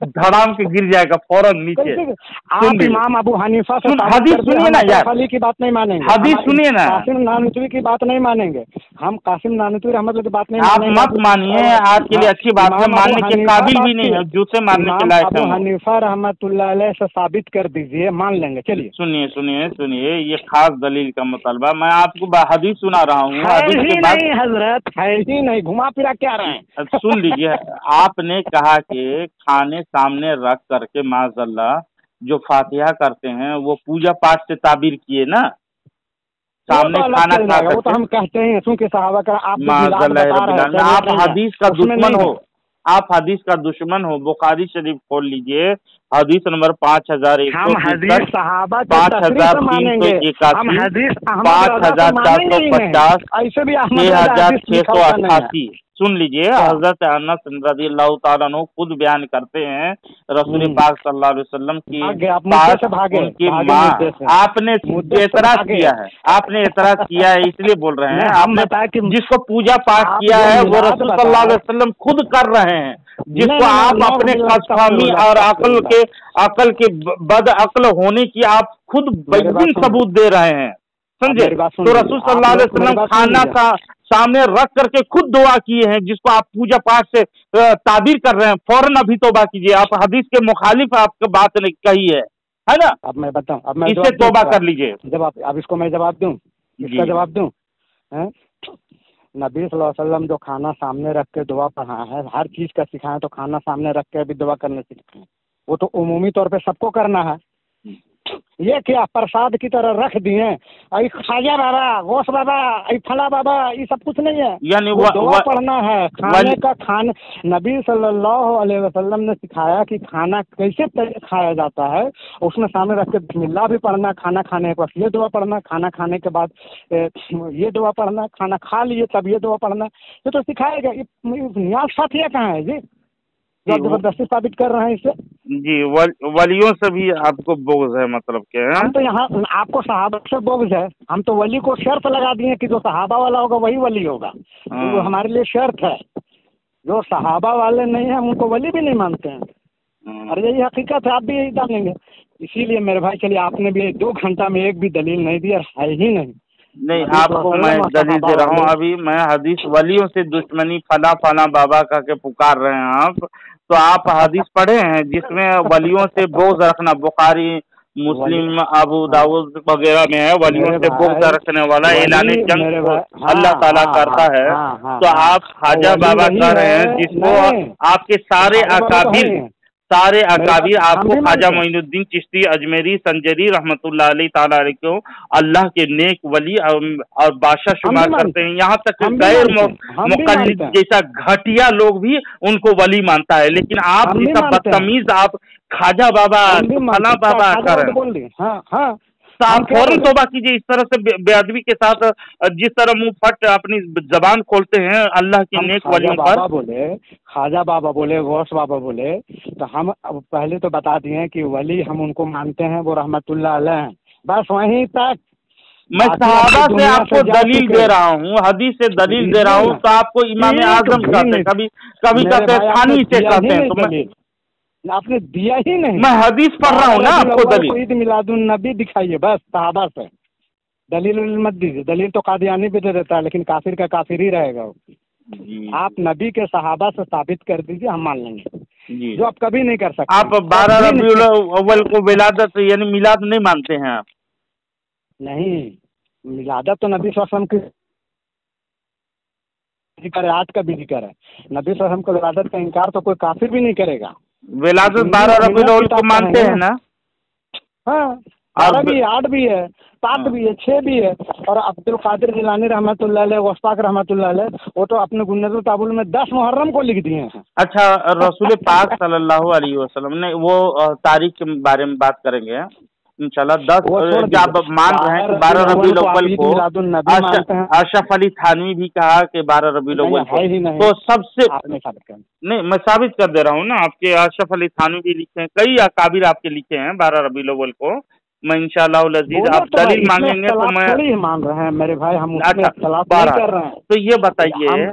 Speaker 1: धड़ाम के गिर जाएगा फौरन नीचे।
Speaker 2: आप इमाम अबू हनीफा से
Speaker 1: हदीस सुनिए ना यार,
Speaker 2: अली की बात नहीं मानेंगे।
Speaker 1: हदीस सुनिए ना,
Speaker 2: कासिम नानवी की बात नहीं मानेंगे हम। कासिम नानवी रहमतुल्लाह की बात नहीं
Speaker 1: आप मत मानिए, आपके लिए अच्छी बात है, मानने के काबिल भी नहीं है, जूते मारने के लायक है।
Speaker 2: अबू हनीफा रहमतुल्लाह अलैह से साबित कर दीजिए, मान लेंगे। चलिए
Speaker 1: सुनिए, ये खास दलील का मुतालबा मैं आपको हदीस सुना रहा हूँ।
Speaker 2: हदीस के बाद हजरत है ही नहीं, घुमा फिरा क्या रहे हैं?
Speaker 1: सुन लीजिए, आपने कहा कि खाने सामने रख करके माज़अल्लाह जो फातिहा करते हैं वो पूजा पाठ से ताबीर किए ना, सामने खाना खा करके।
Speaker 2: वो तो हम कहते हैं क्योंकि सहाबा का आप
Speaker 1: हदीस का दुश्मन हो, आप हदीस का दुश्मन हो। बुखारी शरीफ खोल लीजिए, हदीस नंबर 5161, 5381, 5450, 6688। सुन लीजिए, हजरत अनस रज़ियल्लाहु ताला अन्हु खुद बयान करते हैं, रसूल पाक सल्लल्लाहु अलैहि वसल्लम की उनकी माँ, आपने एतराज किया है, इसलिए बोल रहे हैं। आपने जिसको पूजा पाठ किया है वो रसूल सल्लल्लाहु अलैहि वसल्लम खुद कर रहे हैं, जिसको आप अपने कसमी और अकल के बद अकल होने की आप खुद बैदीन सबूत दे रहे हैं, समझे? तो रसूल सल्लल्लाहु अलैहि वसल्लम खाना का सामने रख करके खुद दुआ किए हैं, जिसको आप पूजा पाठ से ताबीर कर रहे हैं। फौरन अभी तौबा कीजिए, आप हदीस के मुखालिफ आपकी बात कही है ना?
Speaker 2: अब मैं बताऊं, अब मैं
Speaker 1: इससे तौबा कर लीजिए।
Speaker 2: अब इसको मैं जवाब दूं, इसका जवाब दूं। नबी सल्लल्लाहु अलैहि वसल्लम जो खाना सामने रख के दुआ पढ़ा है, हर चीज का सिखाया, तो खाना सामने रख के भी दुआ करने सिखाए, वो तो उमूमी तौर पे सबको करना है। ये क्या प्रसाद की तरह रख दिए, आई खाजा बाबा, गोश बाबा, आई फला बाबा, ये सब कुछ नहीं है,
Speaker 1: यानी
Speaker 2: दुआ पढ़ना है। खाने का नबी सल्लल्लाहु अलैहि वसल्लम ने सिखाया कि खाना कैसे खाया जाता है, उसमें सामने रख के बिस्मिल्लाह भी पढ़ना, खाना खाने के बाद ये दुआ पढ़ना, खाना खाने के बाद ये दुआ पढ़ना, खाना खा लिए तब ये दुआ पढ़ना, ये तो सिखाएगा। नियाज फातिहा कहाँ है जी, जबरदस्ती साबित कर रहे हैं इससे?
Speaker 1: जी, वलियों से भी आपको बोझ है, मतलब क्या है?
Speaker 2: हम तो यहाँ आपको सहाबा से बोझ है, हम तो वली को शर्त लगा दिए कि जो सहाबा वाला होगा वही वली होगा। तो हमारे लिए शर्त है, जो सहाबा वाले नहीं है उनको वली भी नहीं मानते हैं। और यही हकीकत है, आप भी यही जानेंगे। इसीलिए मेरे भाई, चलिए, आपने भी 2 घंटा में एक भी दलील नहीं दी और है ही नहीं।
Speaker 1: आपको मैं दलील दे रहा हूँ। अभी मैं हदीस वलियों से दुश्मनी फला फला बाबा का के पुकार रहे हैं आप, तो आप हदीस पढ़े हैं जिसमें वलियों से बोझ रखना, बुखारी, मुस्लिम, अबू दाऊद वगैरह में है, वलियों से बोझ रखने वाला ऐलान जंग अल्लाह ताला करता है। तो आप ख्वाजा बाबा कह रहे हैं, जिसको आपके सारे अकाबिर सारे अकाबीर आपको
Speaker 2: हम भी
Speaker 1: ख्वाजा
Speaker 2: मानते हैं।
Speaker 1: मोइनुद्दीन चिश्ती अजमेरी संजरी रहमतुल्लाह अलैहि ताला अलैहि को अल्लाह के नेक वली और बादशाह
Speaker 2: हम भी
Speaker 1: शुमार
Speaker 2: मानते
Speaker 1: करते हैं। यहाँ तक कि
Speaker 2: हम भी
Speaker 1: गैर
Speaker 2: मानते हैं, हम भी
Speaker 1: मुक़ल्लिद
Speaker 2: मानते हैं,
Speaker 1: जैसा घटिया लोग भी उनको वली मानता है, लेकिन आप
Speaker 2: हम भी
Speaker 1: जैसा
Speaker 2: मानते हैं,
Speaker 1: बदतमीज आप ख्वाजा बाबा
Speaker 2: हम भी मानते
Speaker 1: फला
Speaker 2: हैं। क्या
Speaker 1: बाबा
Speaker 2: खाजा
Speaker 1: कर
Speaker 2: बाबा बोल रही? हाँ हाँ,
Speaker 1: तो
Speaker 2: हम
Speaker 1: आप
Speaker 2: क्या
Speaker 1: फौरन
Speaker 2: बोले?
Speaker 1: तौबा कीजिए। इस तरह से बेअदबी के साथ जिस तरह मुंह फट अपनी जबान खोलते हैं अल्लाह के
Speaker 2: हम
Speaker 1: नेक
Speaker 2: खाजा
Speaker 1: वलियों
Speaker 2: बाबा
Speaker 1: पर।
Speaker 2: बोले, खाजा बाबा बोले, गौस बाबा बोले, तो हम अब पहले तो बता दिए कि वली हम उनको मानते हैं, वो रहमतुल्लाह अलैह हैं, बस वहीं तक।
Speaker 1: मैं
Speaker 2: बाकी
Speaker 1: सहाबा
Speaker 2: अपनी
Speaker 1: से
Speaker 2: दुनिया
Speaker 1: आपको
Speaker 2: जा
Speaker 1: दलील
Speaker 2: चुके।
Speaker 1: दे रहा हूँ, हदीस से दलील दे रहा
Speaker 2: कीजिए
Speaker 1: हूँ,
Speaker 2: ना,
Speaker 1: तो आपको इमाम
Speaker 2: एक
Speaker 1: आजम
Speaker 2: भी
Speaker 1: कहते हैं,
Speaker 2: नहीं।
Speaker 1: कभी कभी
Speaker 2: मेरे
Speaker 1: कहते हैं
Speaker 2: भाई आपने
Speaker 1: थानी से
Speaker 2: दिया ही
Speaker 1: कहते हैं,
Speaker 2: नहीं
Speaker 1: तो मैं
Speaker 2: दलील, आपने दिया ही नहीं।
Speaker 1: मैं हदीस पढ़ रहा हूँ ना
Speaker 2: 12
Speaker 1: आपको
Speaker 2: रबीउल अव्वल को
Speaker 1: दलील।
Speaker 2: ईद मिलादुन नबी दिखाइए, बस सहाबा से। दलील उलील मत दीजिए, दलील तो कादियानी भी दे देता है, लेकिन काफिर का काफिर ही रहेगा वो।
Speaker 1: जी
Speaker 2: आप नबी के सहाबा से साबित कर दीजिए, हम मान लेंगे,
Speaker 1: जी।
Speaker 2: जो आप कभी नहीं कर सकते।
Speaker 1: आप 12 रबीउल अव्वल को विलादत यानी मिलाद नहीं मानते हैं आप?
Speaker 2: नहीं, मिलादत तो नबी सल्लल्लाहु अलैहि वसल्लम की जिक्र है, आज का भी जिक्र है। नबी सल्लल्लाहु अलैहि वसल्लम को विलादत का इनकार तो कोई काफिर भी नहीं करेगा।
Speaker 1: विलादत
Speaker 2: हिंदी
Speaker 1: 12
Speaker 2: मोमिनों
Speaker 1: रबीउल अव्वल
Speaker 2: की
Speaker 1: को
Speaker 2: बात
Speaker 1: मानते
Speaker 2: करेंगे
Speaker 1: हैं
Speaker 2: ना।
Speaker 1: ना?
Speaker 2: हाँ,
Speaker 1: और
Speaker 2: 12 भी है, 8 भी है, 7
Speaker 1: हाँ।
Speaker 2: भी है, 6 भी है। और अब्दुल कादिर जिलानी रहमतुल्लाह अलैह, वस्ताक रहमतुल्लाह अलैह, वो तो अपने गुन्नतुल ताबुल में 10 मुहर्रम को लिख दिए हैं।
Speaker 1: अच्छा, रसूल पाक सल्लल्लाहु अलैहि वसल्लम ने वो तारीख के बारे में बात करेंगे इंशाल्लाह।
Speaker 2: वो छोड़
Speaker 1: जब आप
Speaker 2: दीजिए,
Speaker 1: मान रहे हैं कि 12 रबीउल
Speaker 2: को आप
Speaker 1: अव्वल
Speaker 2: ईद
Speaker 1: को
Speaker 2: मिलादुन नबी मानते हैं।
Speaker 1: अशरफ अली थानवी भी कहा कि 12 रबीउल
Speaker 2: नहीं
Speaker 1: अव्वल को,
Speaker 2: है ही नहीं,
Speaker 1: तो सबसे
Speaker 2: आपने साबित कर।
Speaker 1: नहीं, मैं साबित कर दे रहा हूँ ना। आपके अशरफ अली थानवी भी लिखे हैं, कई अकाबिर आपके लिखे हैं 12 रबीउल अव्वल को। मैं इंशाल्लाह अज़ीज़
Speaker 2: बोले
Speaker 1: आप
Speaker 2: तो
Speaker 1: दलील
Speaker 2: इसमें
Speaker 1: मांगेंगे तो
Speaker 2: इख्तलाफ
Speaker 1: मैं।
Speaker 2: थोड़ी ही मान रहे हैं मेरे भाई, हम उसमें
Speaker 1: अच्छा,
Speaker 2: इख्तलाफ नहीं
Speaker 1: 12
Speaker 2: कर रहे हैं।
Speaker 1: तो ये बताइए,
Speaker 2: हम
Speaker 1: ये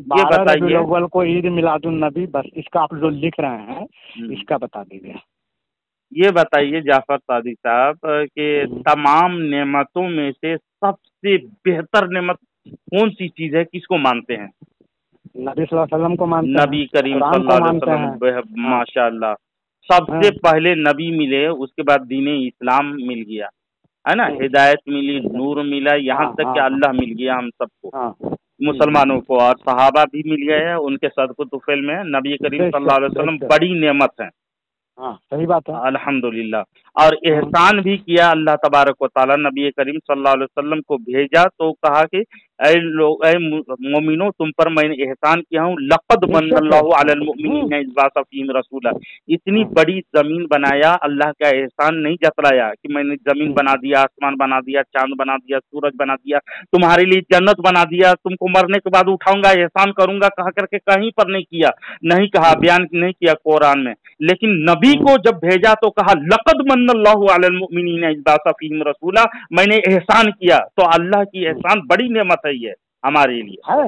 Speaker 2: 12 रबीउल
Speaker 1: बताइए।
Speaker 2: अव्वल को ईद मिलादुन नबी, बस इसका आप जो लिख रहे हैं इसका बता दीजिए।
Speaker 1: ये बताइए जाफर सादिक साहब कि तमाम नेमतों में से सबसे बेहतर नेमत कौन सी चीज है, किसको मानते हैं?
Speaker 2: नबी सल्लल्लाहु अलैहि वसल्लम को मानते हैं,
Speaker 1: नबी करीम
Speaker 2: कुरान को
Speaker 1: सल्लल्लाहु अलैहि
Speaker 2: मानते हैं।
Speaker 1: वसल्लम,
Speaker 2: हाँ,
Speaker 1: माशाअल्लाह। सबसे पहले नबी मिले, उसके बाद दीन इस्लाम मिल गया, है ना, हिदायत मिली, नूर मिला, यहाँ तक कि अल्लाह मिल गया हम सबको, मुसलमानों को, और सहाबा भी मिल गए हैं, उनके सदक़े तुफ़ैल में नबी करीम सल्लल्लाहु अलैहि वसल्लम बड़ी नेमत है।
Speaker 2: हाँ, सही बात है,
Speaker 1: अल्हम्दुलिल्लाह। और एहसान भी किया अल्लाह तबारक व तआला, नबी करीम सल्लल्लाहु अलैहि वसल्लम को भेजा तो कहा कि ऐ लोग, ऐ मोमिनो, तुम पर मैंने एहसान किया हूँ। लक़द मन्नल्लाहु अलल मुमिनीना इज़ बअसा फ़ीहिम रसूला। इतनी बड़ी जमीन बनाया, अल्लाह का एहसान नहीं जतलाया कि मैंने जमीन बना दिया, आसमान बना दिया, चांद बना दिया, सूरज बना दिया, तुम्हारे लिए जन्नत बना दिया, तुमको मरने के बाद उठाऊंगा, एहसान करूंगा, कहा करके कहीं पर नहीं किया, नहीं कहा, बयान नहीं किया कुरान में। लेकिन नबी को जब भेजा तो कहा लक़द मन्नल्लाहु अलल मुमिनीना इज़ बअसा फ़ीहिम रसूला, मैंने एहसान किया। तो अल्लाह की एहसान बड़ी नेमत है ये हमारे लिए,
Speaker 2: है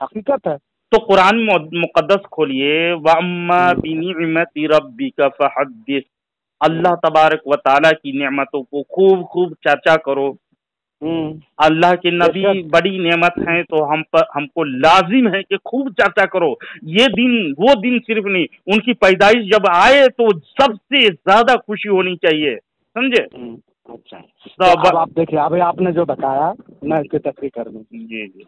Speaker 2: हकीकत है।
Speaker 1: तो कुरान मुक़द्दस खोलिए, व अम्मा बिनिअमति रब्बिका फहद्दिस। अल्लाह तबारक व तआला की नेमतों को खूब खूब चर्चा करो। अल्लाह के नबी बड़ी नेमत हैं, तो हमको लाजिम है कि खूब चर्चा करो। ये दिन वो दिन सिर्फ नहीं, उनकी पैदाइश जब आए तो सबसे ज्यादा खुशी होनी चाहिए, समझे?
Speaker 2: अच्छा, तो अब आप देखिए, अभी आपने जो बताया मैं इसकी तस्दीक कर दूं।
Speaker 1: जी जी।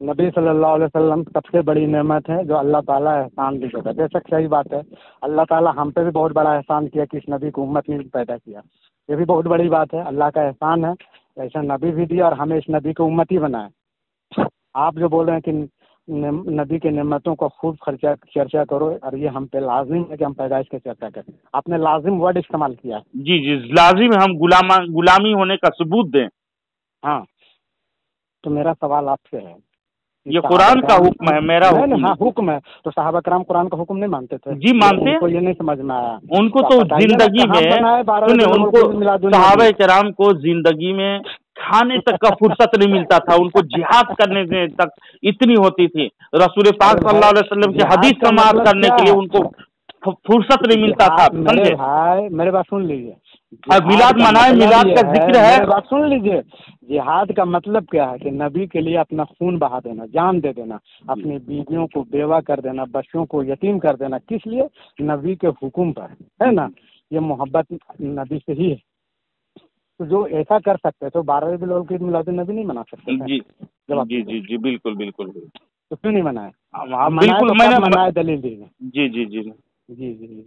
Speaker 2: नबी सल्लल्लाहु अलैहि वसल्लम सबसे बड़ी नेमत है जो अल्लाह ताला एहसान भी करता है। बेशक सही बात है, अल्लाह ताला हम पे भी बहुत बड़ा एहसान किया कि इस नबी को उम्मत में पैदा किया, ये भी बहुत बड़ी बात है, अल्लाह का एहसान है। ऐसा नबी भी दिया और हमें इस नबी को उम्मत ही बनाया। आप जो बोल रहे हैं कि नबी के नेमतों को खूब चर्चा करो, और ये हम पे लाजिम है कि हम पैदाइश की चर्चा करें। आपने लाजिम वर्ड इस्तेमाल किया है।
Speaker 1: जी जी, लाजिम हम गुलामी होने का सबूत दें।
Speaker 2: हाँ, तो मेरा सवाल आपसे है,
Speaker 1: ये कुरान का हुक्म है, मेरा हुक्म
Speaker 2: हाँ हुक्म है, तो सहाबा कराम कुरान का हुक्म नहीं मानते थे?
Speaker 1: जी मानते हैं,
Speaker 2: उनको ये नहीं समझ में आया।
Speaker 1: उनको तो जिंदगी में सुने, उनको सहाबा कराम को जिंदगी में खाने तक का फुर्सत नहीं मिलता था, उनको जिहाद करने तक इतनी होती थी। रसूल पाक सल्लल्लाहु अलैहि वसल्लम की हदीस समाअत करने के लिए उनको फुर्सत नहीं मिलता था, समझे
Speaker 2: भाई? मेरे बात सुन लीजिए,
Speaker 1: मिलाद मनाए, मिलाद का जिक्र है।
Speaker 2: मेरे बात सुन लीजिए, जिहाद का मतलब क्या है कि नबी के लिए अपना खून बहा देना, जान दे देना, अपनी बीवियों को बेवा कर देना, बच्चों को यतीम कर देना, किस लिए? नबी के हुक्म पर, है ना? ये मोहब्बत नबी से ही है। तो जो ऐसा कर सकते तो 12 रबीउल अव्वल की मिलाद नबी नहीं मना सकते?
Speaker 1: जी जी जी जी, बिल्कुल बिल्कुल।
Speaker 2: तो क्यों नहीं मनाए?
Speaker 1: बिल्कुल, मैंने
Speaker 2: मनाए, दलील दीजिए।
Speaker 1: जी जी जी,
Speaker 2: जी जी जी।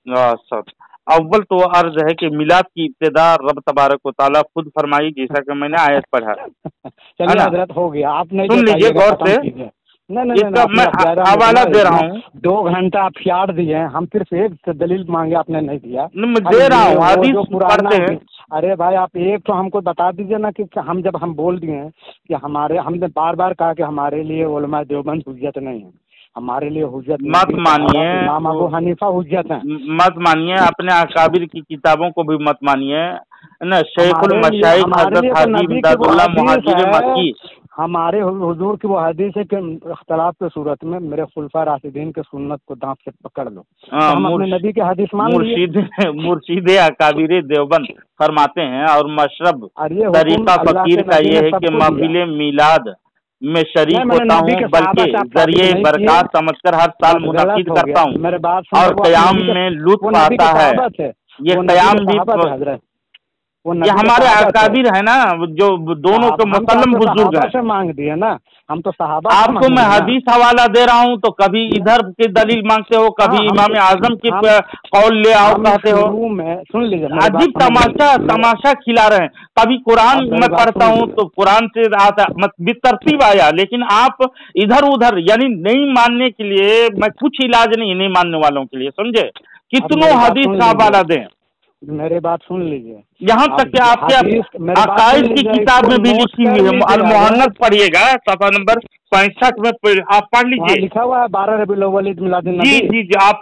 Speaker 1: सर, अव्वल तो अर्ज है कि मिलाद की इब्तिदा रब तबारक व तआला खुद फरमाई, जैसा कि मैंने आयत पढ़ा, है
Speaker 2: चलिए
Speaker 1: ना।
Speaker 2: हजरत, हो गया, आप नहीं
Speaker 1: सुन लीजिए
Speaker 2: बताइएगा,
Speaker 1: गौर
Speaker 2: खत्म
Speaker 1: से,
Speaker 2: कीजिए। नहीं नहीं नहीं,
Speaker 1: इसका
Speaker 2: आपने
Speaker 1: मैं
Speaker 2: अब ज्यादा
Speaker 1: हवाला
Speaker 2: इतना
Speaker 1: दे रहा
Speaker 2: इतना
Speaker 1: हूँ।
Speaker 2: 2 घंटा आप याद दिए हैं, हम सिर्फ एक दलील मांगे, आपने नहीं दिया।
Speaker 1: मैं
Speaker 2: अब
Speaker 1: दे रहा
Speaker 2: ये
Speaker 1: हूँ,
Speaker 2: वो
Speaker 1: हदीस
Speaker 2: जो पुराना
Speaker 1: पढ़ते हैं।
Speaker 2: अरे भाई आप एक तो हमको बता दीजिए ना कि हम जब हम बोल दिए हैं कि हमारे, हमने बार बार कहा कि हमारे लिए उलमा देवबंद हुज्जत नहीं है, हमारे लिए हुज्जत
Speaker 1: मत
Speaker 2: नबी सहाबा
Speaker 1: मानिए,
Speaker 2: इमाम अबू हनीफा हुज्जत हैं।
Speaker 1: मत मानिए, अपने अकाबिर की किताबों को भी मत मानिए, है ना। शेखुल मशाइख
Speaker 2: हमारे
Speaker 1: हजरत
Speaker 2: लिए तो
Speaker 1: हाजी
Speaker 2: नबी की वो
Speaker 1: इमदादुल्लाह
Speaker 2: हदीस
Speaker 1: मुहाजिर
Speaker 2: है,
Speaker 1: मक्की,
Speaker 2: हमारे हुजूर की वो हदीस है कि इख्तलाफ की सूरत में मेरे खुलफा राशिदीन के सुन्नत को दांत से पकड़ लो, तो हम अपने नबी के हदीस मान लिए।
Speaker 1: मुर्शिद अकाबिर देवबंद फरमाते हैं, और मशरब
Speaker 2: और ये हुक्म
Speaker 1: तरीका
Speaker 2: अल्लाह
Speaker 1: फकीर
Speaker 2: के
Speaker 1: का
Speaker 2: नबी
Speaker 1: ये
Speaker 2: ने
Speaker 1: है कि
Speaker 2: सबको दिया।
Speaker 1: महफिल मीलाद में
Speaker 2: नहीं,
Speaker 1: शरीक
Speaker 2: मैंने
Speaker 1: होता
Speaker 2: नबी
Speaker 1: हूँ,
Speaker 2: के
Speaker 1: बल्कि
Speaker 2: सहाबा से आप तारीफ
Speaker 1: जरिए
Speaker 2: नहीं किए,
Speaker 1: बरकत समझकर हर साल
Speaker 2: बस
Speaker 1: मुनक्किद
Speaker 2: गलत हो
Speaker 1: करता
Speaker 2: गया।
Speaker 1: हूँ,
Speaker 2: मेरे बात
Speaker 1: और
Speaker 2: सुन, वो
Speaker 1: क़याम में
Speaker 2: वो
Speaker 1: लुत्फ
Speaker 2: नबी के
Speaker 1: आता है।
Speaker 2: सहाबा थे,
Speaker 1: ये
Speaker 2: वो नबी के
Speaker 1: क़याम भी
Speaker 2: सहाबा थे हजरत, वो
Speaker 1: ये
Speaker 2: नबी के
Speaker 1: हमारे
Speaker 2: सहाबा थे।
Speaker 1: अकाबिर है ना, जो दोनों के
Speaker 2: हम तो
Speaker 1: मुसल्लम
Speaker 2: आपसे
Speaker 1: बुजुर्ग
Speaker 2: सहाबा
Speaker 1: हैं।
Speaker 2: से मांग दिए ना, हम तो सहाबा से
Speaker 1: आपको मैं
Speaker 2: मांगे ना।
Speaker 1: हदीस हवाला दे रहा हूँ, तो कभी इधर की दलील मांगते हो,
Speaker 2: हाँ,
Speaker 1: कभी इमाम आजम की
Speaker 2: हम
Speaker 1: कौल ले आओ
Speaker 2: हम
Speaker 1: कहते हो।
Speaker 2: शुरू में सुन लीजिए, मेरी बात
Speaker 1: अजीब
Speaker 2: समझ लीजिए।
Speaker 1: तमाशा खिला रहे हैं। कभी कुरान
Speaker 2: आप मेरी
Speaker 1: में
Speaker 2: बात
Speaker 1: पढ़ता
Speaker 2: सुन
Speaker 1: हूँ
Speaker 2: लीजिए।
Speaker 1: तो कुरान से आता बेतरतीब आया, लेकिन आप इधर उधर, यानी नहीं मानने के लिए मैं कुछ इलाज नहीं मानने वालों के लिए, समझे।
Speaker 2: आप
Speaker 1: कितनों
Speaker 2: मेरी बात
Speaker 1: हदीस
Speaker 2: सुन
Speaker 1: का
Speaker 2: लीजिए,
Speaker 1: हवाला दें,
Speaker 2: मेरी बात सुन लीजिए।
Speaker 1: यहाँ
Speaker 2: आप
Speaker 1: तक कि आपके
Speaker 2: हदीस, मेरी बात सुन
Speaker 1: अकायद की
Speaker 2: लीजिए,
Speaker 1: किताब
Speaker 2: इसको
Speaker 1: में भी
Speaker 2: नोट
Speaker 1: लिखी
Speaker 2: कर
Speaker 1: हुई है।
Speaker 2: लीजिए।
Speaker 1: अल
Speaker 2: अगर
Speaker 1: मुहन्नद पढ़िएगा, सफा नंबर 65 में आप पढ़
Speaker 2: वहाँ
Speaker 1: लीजिए।
Speaker 2: लिखा हुआ है 12 रबीउल अव्वल ईद मिलादुन
Speaker 1: जी
Speaker 2: नबी।
Speaker 1: जी जी, आप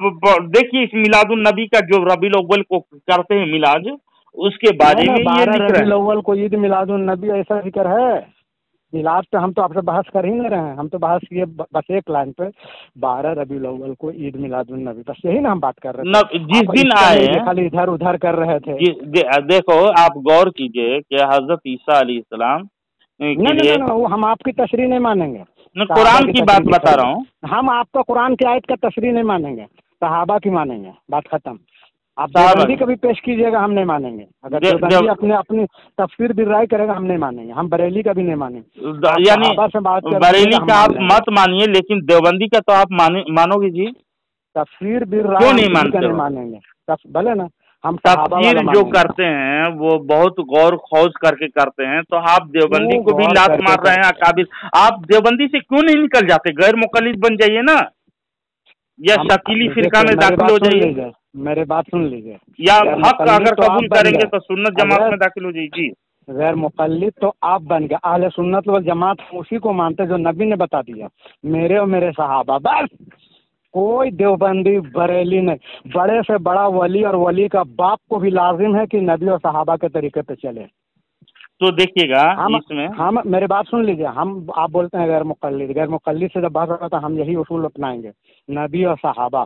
Speaker 1: देखिए इस मिलादुन नबी का, जो रबीउल अव्वल को करते हैं मिलाद, उसके
Speaker 2: नहीं
Speaker 1: बारे
Speaker 2: नहीं,
Speaker 1: में ये
Speaker 2: 12
Speaker 1: लिख रहे
Speaker 2: रबीउल
Speaker 1: हैं।
Speaker 2: अव्वल को ईद मिलादुन नबी ऐसा जिक्र है। मिलाद पे हम तो आपसे बहस कर ही नहीं रहे हैं, हम तो बहस किए बस एक लाइन पे, 12 रबीउल अव्वल को ईद मिलादुन नबी, बस यही ना हम बात कर रहे थे।
Speaker 1: जिस
Speaker 2: आप
Speaker 1: दिन
Speaker 2: इसका
Speaker 1: आए,
Speaker 2: नहीं कि खाली इधर उधर कर रहे थे।
Speaker 1: देखो आप गौर कीजिए कि हजरत ईसा अलैहिस्सलाम
Speaker 2: नहीं
Speaker 1: के
Speaker 2: नहीं
Speaker 1: लिए,
Speaker 2: नहीं, वो हम आपकी तशरीह नहीं मानेंगे,
Speaker 1: मैं
Speaker 2: सहाबा
Speaker 1: कुरान
Speaker 2: की
Speaker 1: की बात
Speaker 2: तशरीह
Speaker 1: बता
Speaker 2: दिखाइए।
Speaker 1: रहा हूँ।
Speaker 2: हम आपका कुरान की आयत का तशरीह नहीं मानेंगे, सहाबा की मानेंगे, बात खत्म। आप
Speaker 1: साहब,
Speaker 2: देवबंदी कभी पेश कीजिएगा, हम नहीं मानेंगे। अगर देवबंदी अपने अपनी तफसीर भी राय करेगा, हम नहीं मानेंगे। हम बरेली का भी नहीं मानेंगे। आप
Speaker 1: यानी
Speaker 2: सहाबा से बात कर
Speaker 1: बरेली
Speaker 2: दीजिएगा, हम
Speaker 1: का
Speaker 2: मान
Speaker 1: आप
Speaker 2: लेंगे।
Speaker 1: मत मानिए, लेकिन देवबंदी का तो आप मानोगे जी।
Speaker 2: तफसीर भी राय
Speaker 1: क्यों
Speaker 2: हम
Speaker 1: नहीं
Speaker 2: किसी का
Speaker 1: मानते
Speaker 2: नहीं
Speaker 1: हो?
Speaker 2: मानेंगे, भले ना, हम सहाबा
Speaker 1: तफसीर
Speaker 2: वाला
Speaker 1: जो
Speaker 2: मानेंगे।
Speaker 1: करते हैं वो बहुत गौर खोज करके करते हैं, तो आप देवबंदी
Speaker 2: क्यों
Speaker 1: को भी
Speaker 2: गौर
Speaker 1: लात
Speaker 2: करके
Speaker 1: मार रहे हैं
Speaker 2: करते हैं?
Speaker 1: अकाबिर। आप देवबंदी से क्यों नहीं निकल जाते, गैर मुकल्लिद बन जाइए ना, या
Speaker 2: हम
Speaker 1: शकीली फिरका
Speaker 2: देखिए,
Speaker 1: में
Speaker 2: मेरी
Speaker 1: दाखिल
Speaker 2: बात
Speaker 1: हो
Speaker 2: सुन
Speaker 1: जाइए,
Speaker 2: लीजिए, मेरी बात सुन लीजिए।
Speaker 1: या
Speaker 2: गैर
Speaker 1: हक
Speaker 2: मुकल्लिद
Speaker 1: अगर
Speaker 2: तो आप
Speaker 1: कबूल
Speaker 2: बन
Speaker 1: करेंगे
Speaker 2: गए,
Speaker 1: तो सुन्नत जमात
Speaker 2: अगर
Speaker 1: में दाखिल हो जाइए जी।
Speaker 2: गैर मुकल्लिद तो आप बन गए। अहले सुन्नत वल जमात हम उसी को मानते जो नबी ने बता दिया, मेरे और मेरे सहाबा, बस। कोई देवबंदी बरेली नहीं। बड़े से बड़ा वली और वली का बाप को भी लाजिम है कि नबी और सहाबा के तरीके पे चले।
Speaker 1: तो देखिएगा इसमें,
Speaker 2: हम मेरी बात सुन लीजिए। आप बोलते हैं गैर मुकल्लिद से जब बात होगा तो हम यही उसूल अपनाएंगे, नबी और सहाबा।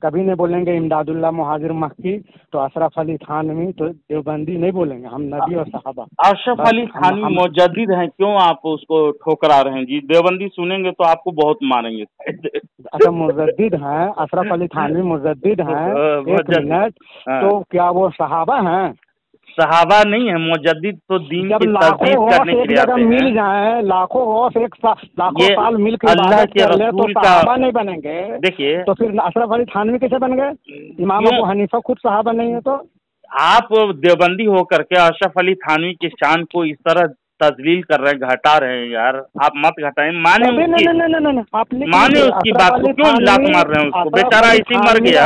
Speaker 2: कभी नहीं बोलेंगे इमदादुल्लाह मुहाजिर मक्की तो अशरफ अली थानवी तो देवबंदी, नहीं बोलेंगे। हम नबी और सहाबा।
Speaker 1: अशरफ अली थानवी मुजद्दिद हैं, क्यों आप उसको ठोकरा रहे हैं जी। देवबंदी सुनेंगे तो आपको बहुत मारेंगे।
Speaker 2: अच्छा, मुजद्दिद हैं, अशरफ अली थानवी मुजद्दिद हैं। एक मिनट, तो क्या वो सहाबा हैं?
Speaker 1: सहाबा नहीं है, मुजद्दिद तो दीन
Speaker 2: जब
Speaker 1: की
Speaker 2: लाखों
Speaker 1: तजदीद करने के
Speaker 2: एक
Speaker 1: लिए
Speaker 2: जगह
Speaker 1: आते हैं।
Speaker 2: मिल जाए, लाखों
Speaker 1: ये
Speaker 2: साल मिल के
Speaker 1: अल्लाह
Speaker 2: इबादत
Speaker 1: के
Speaker 2: कर ले तो
Speaker 1: रसूल का,
Speaker 2: सहाबा नहीं बनेंगे।
Speaker 1: देखिए,
Speaker 2: तो फिर अशरफ अली थानवी कैसे बन गए? इमाम अबू हनीफा खुद सहाबा नहीं है तो?
Speaker 1: आप देवबंदी होकर के अशरफ अली थानवी की शान को इस तरह तजलील कर रहे हैं, घटा रहे हैं यार। आप मत घटाएं, माने उसकी, माने उसकी बात को, क्यों लात मार रहे हैं उसको, बेचारा इसी मर गया।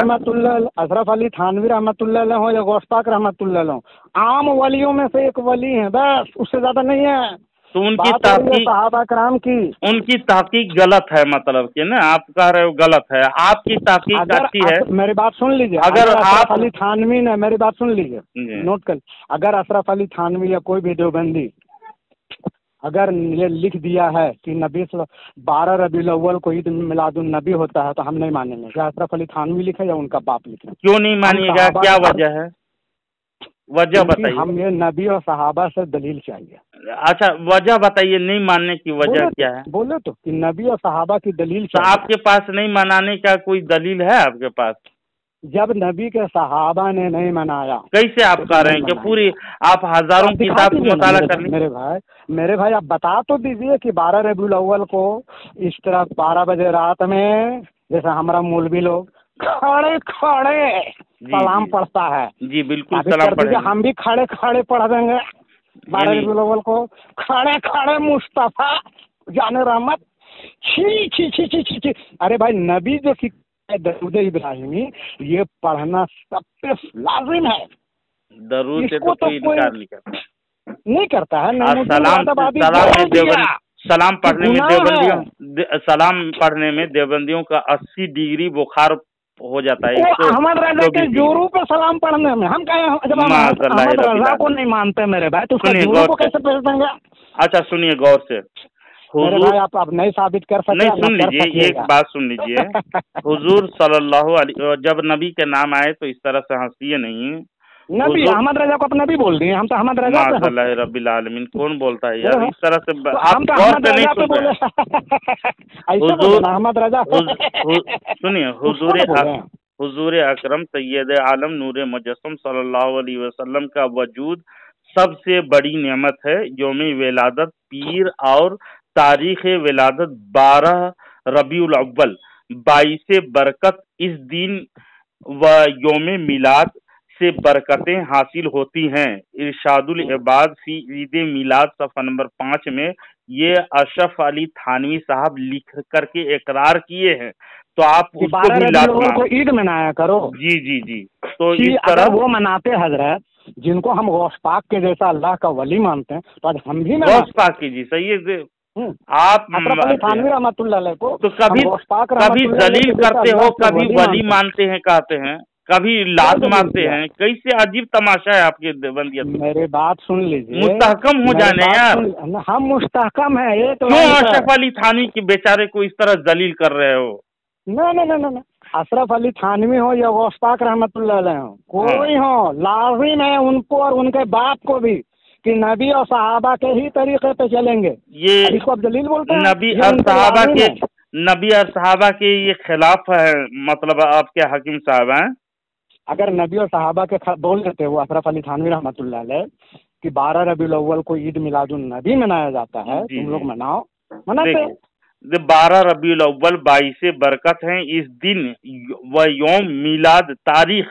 Speaker 2: अशरफ अली थानवी रहमतुल्लाह हो या गौसपाक रहमतुल्लाह हो, आम वलियों में से एक वली है, बस, उससे ज्यादा नहीं है।
Speaker 1: तो उनकी
Speaker 2: सहाबा कराम की,
Speaker 1: उनकी तहकीक गलत है, मतलब कि ना आप कह रहे हो गलत है, आपकी तहकीक अच्छी है।
Speaker 2: मेरी बात सुन लीजिए।
Speaker 1: अगर
Speaker 2: अशरफ अली थानवी ने, मेरी बात सुन लीजिए, नोट कर, अगर अशरफ अली थानवी या कोई भी देवबंदी अगर ये लिख दिया है कि नबी 12 रबीउल अव्वल को ईद मिलादुन नबी होता है तो हम नहीं मानेंगे। क्या अशरफ अली थानवी लिखे या उनका बाप लिखे?
Speaker 1: क्यों नहीं मानिएगा, क्या वजह है, वजह बताइए।
Speaker 2: हम ये नबी और सहाबा से दलील चाहिए।
Speaker 1: अच्छा, वजह बताइए, नहीं मानने की वजह क्या है?
Speaker 2: बोले तो कि नबी और सहाबा की दलील
Speaker 1: तो
Speaker 2: चाहिए।
Speaker 1: आपके पास नहीं मनाने का कोई दलील है आपके पास?
Speaker 2: जब नबी के सहाबा ने नहीं मनाया,
Speaker 1: कैसे आप कह रहे हैं कि पूरी आप हजारों किताब को मुताला कर ली?
Speaker 2: मेरे भाई आप बता तो दीजिए कि 12 रबीउल अव्वल को इस तरह 12 बजे रात में, जैसा हमारा मौलवी लोग खड़े खड़े सलाम पढ़ता है।
Speaker 1: जी बिल्कुल सलाम पढ़ेंगे।
Speaker 2: हम भी खड़े खड़े पढ़ देंगे 12 रबीउल अव्वल को। खड़े खड़े मुस्तफा जाने रहमत। छी छी छी छी छी छी। अरे भाई नबी जो दरूद इब्राहिमी ये पढ़ना सबसे लाजिम है।
Speaker 1: दरूद से तो कोई इनकार
Speaker 2: नहीं करता है।
Speaker 1: सलाम पढ़ने में देवबंदियों का 80 डिग्री बुखार हो जाता है।
Speaker 2: अहमद रजा के जोरों पे सलाम पढ़ने में हम कहें जब अहमद रजा को नहीं मानते मेरे भाई तो जोरों को कैसे पढ़ देंगे?
Speaker 1: अच्छा सुनिए गौर से।
Speaker 2: मेरे भाई आप नहीं साबित कर सकते।
Speaker 1: नहीं सुन लीजिए, एक बात सुन लीजिए। हुजूर सल्लल्लाहु अलैहि जब नबी के नाम आए तो इस तरह से हंसिए नहीं।
Speaker 2: नबी अहमद रजा को अपना भी बोल दिए हम तो अहमद रजा पे
Speaker 1: माशाअल्लाह रब्बिल आलमीन। कौन बोलता है यार इस तरह से? आप गौर से नहीं सुन रहे।
Speaker 2: अहमद रजा
Speaker 1: सुनिए, हुजूर अकरम सैयद आलम नूर मुजस्सम सल्लल्लाहु अलैहि वसल्लम का वजूद सबसे बड़ी नेमत है। यौम विलादत पीर और तारीख विलादत 12 रबीउल अव्वल 22 बरकत। इस दिन व यौम मिलाद से बरकतें हासिल होती हैं। इरशादुल इबाद फी ईद मिलाद सफ़ा नंबर 5 में ये अशरफ अली थानवी साहब लिख करके इकरार किए हैं। तो आप उसको मिलाद
Speaker 2: को ईद मनाया करो।
Speaker 1: जी जी जी। तो इस तरह
Speaker 2: वो मनाते हजरत जिनको हम गौस पाक के जैसा अल्लाह का वली मानते हैं तो आज हम भी
Speaker 1: गौस पाक की जी सही है। आप
Speaker 2: थानवी रहमतुल्लाह अलैह को
Speaker 1: तो कभी जलील करते हो, कभी वली मानते हैं कहते हैं, कभी लात मारते हैं। कैसे अजीब तमाशा है आपके देवबंदियत।
Speaker 2: मेरी बात सुन लीजिए।
Speaker 1: मुस्तहकम हो जाने यार।
Speaker 2: हम मुस्तहकम है।
Speaker 1: क्यों अशरफ अली थानवी के बेचारे को इस तरह जलील कर रहे हो?
Speaker 2: नहीं अशरफ अली थानवी हो या गौस पाक रहमतुल्लाह अलैह हो, कोई हो, लाजिम है उनको और उनके बाप को भी कि नबी और सहाबा के ही तरीके पे चलेंगे।
Speaker 1: ये
Speaker 2: इसको आप दलील बोलते हैं?
Speaker 1: नबी और सहाबा के ये खिलाफ है मतलब आपके हकीम साहब हैं।
Speaker 2: अगर नबी और सहाबा के बोल देते वो अशरफ अली थानवी रहमतुल्लाह अलैह कि 12 रबीउल अव्वल को ईद मिलादुन नबी मनाया जाता है, तुम लोग मनाओ, मनाते।
Speaker 1: 12 रबीउल अव्वल 22 बरकत हैं। इस दिन व यौम मिलाद तारीख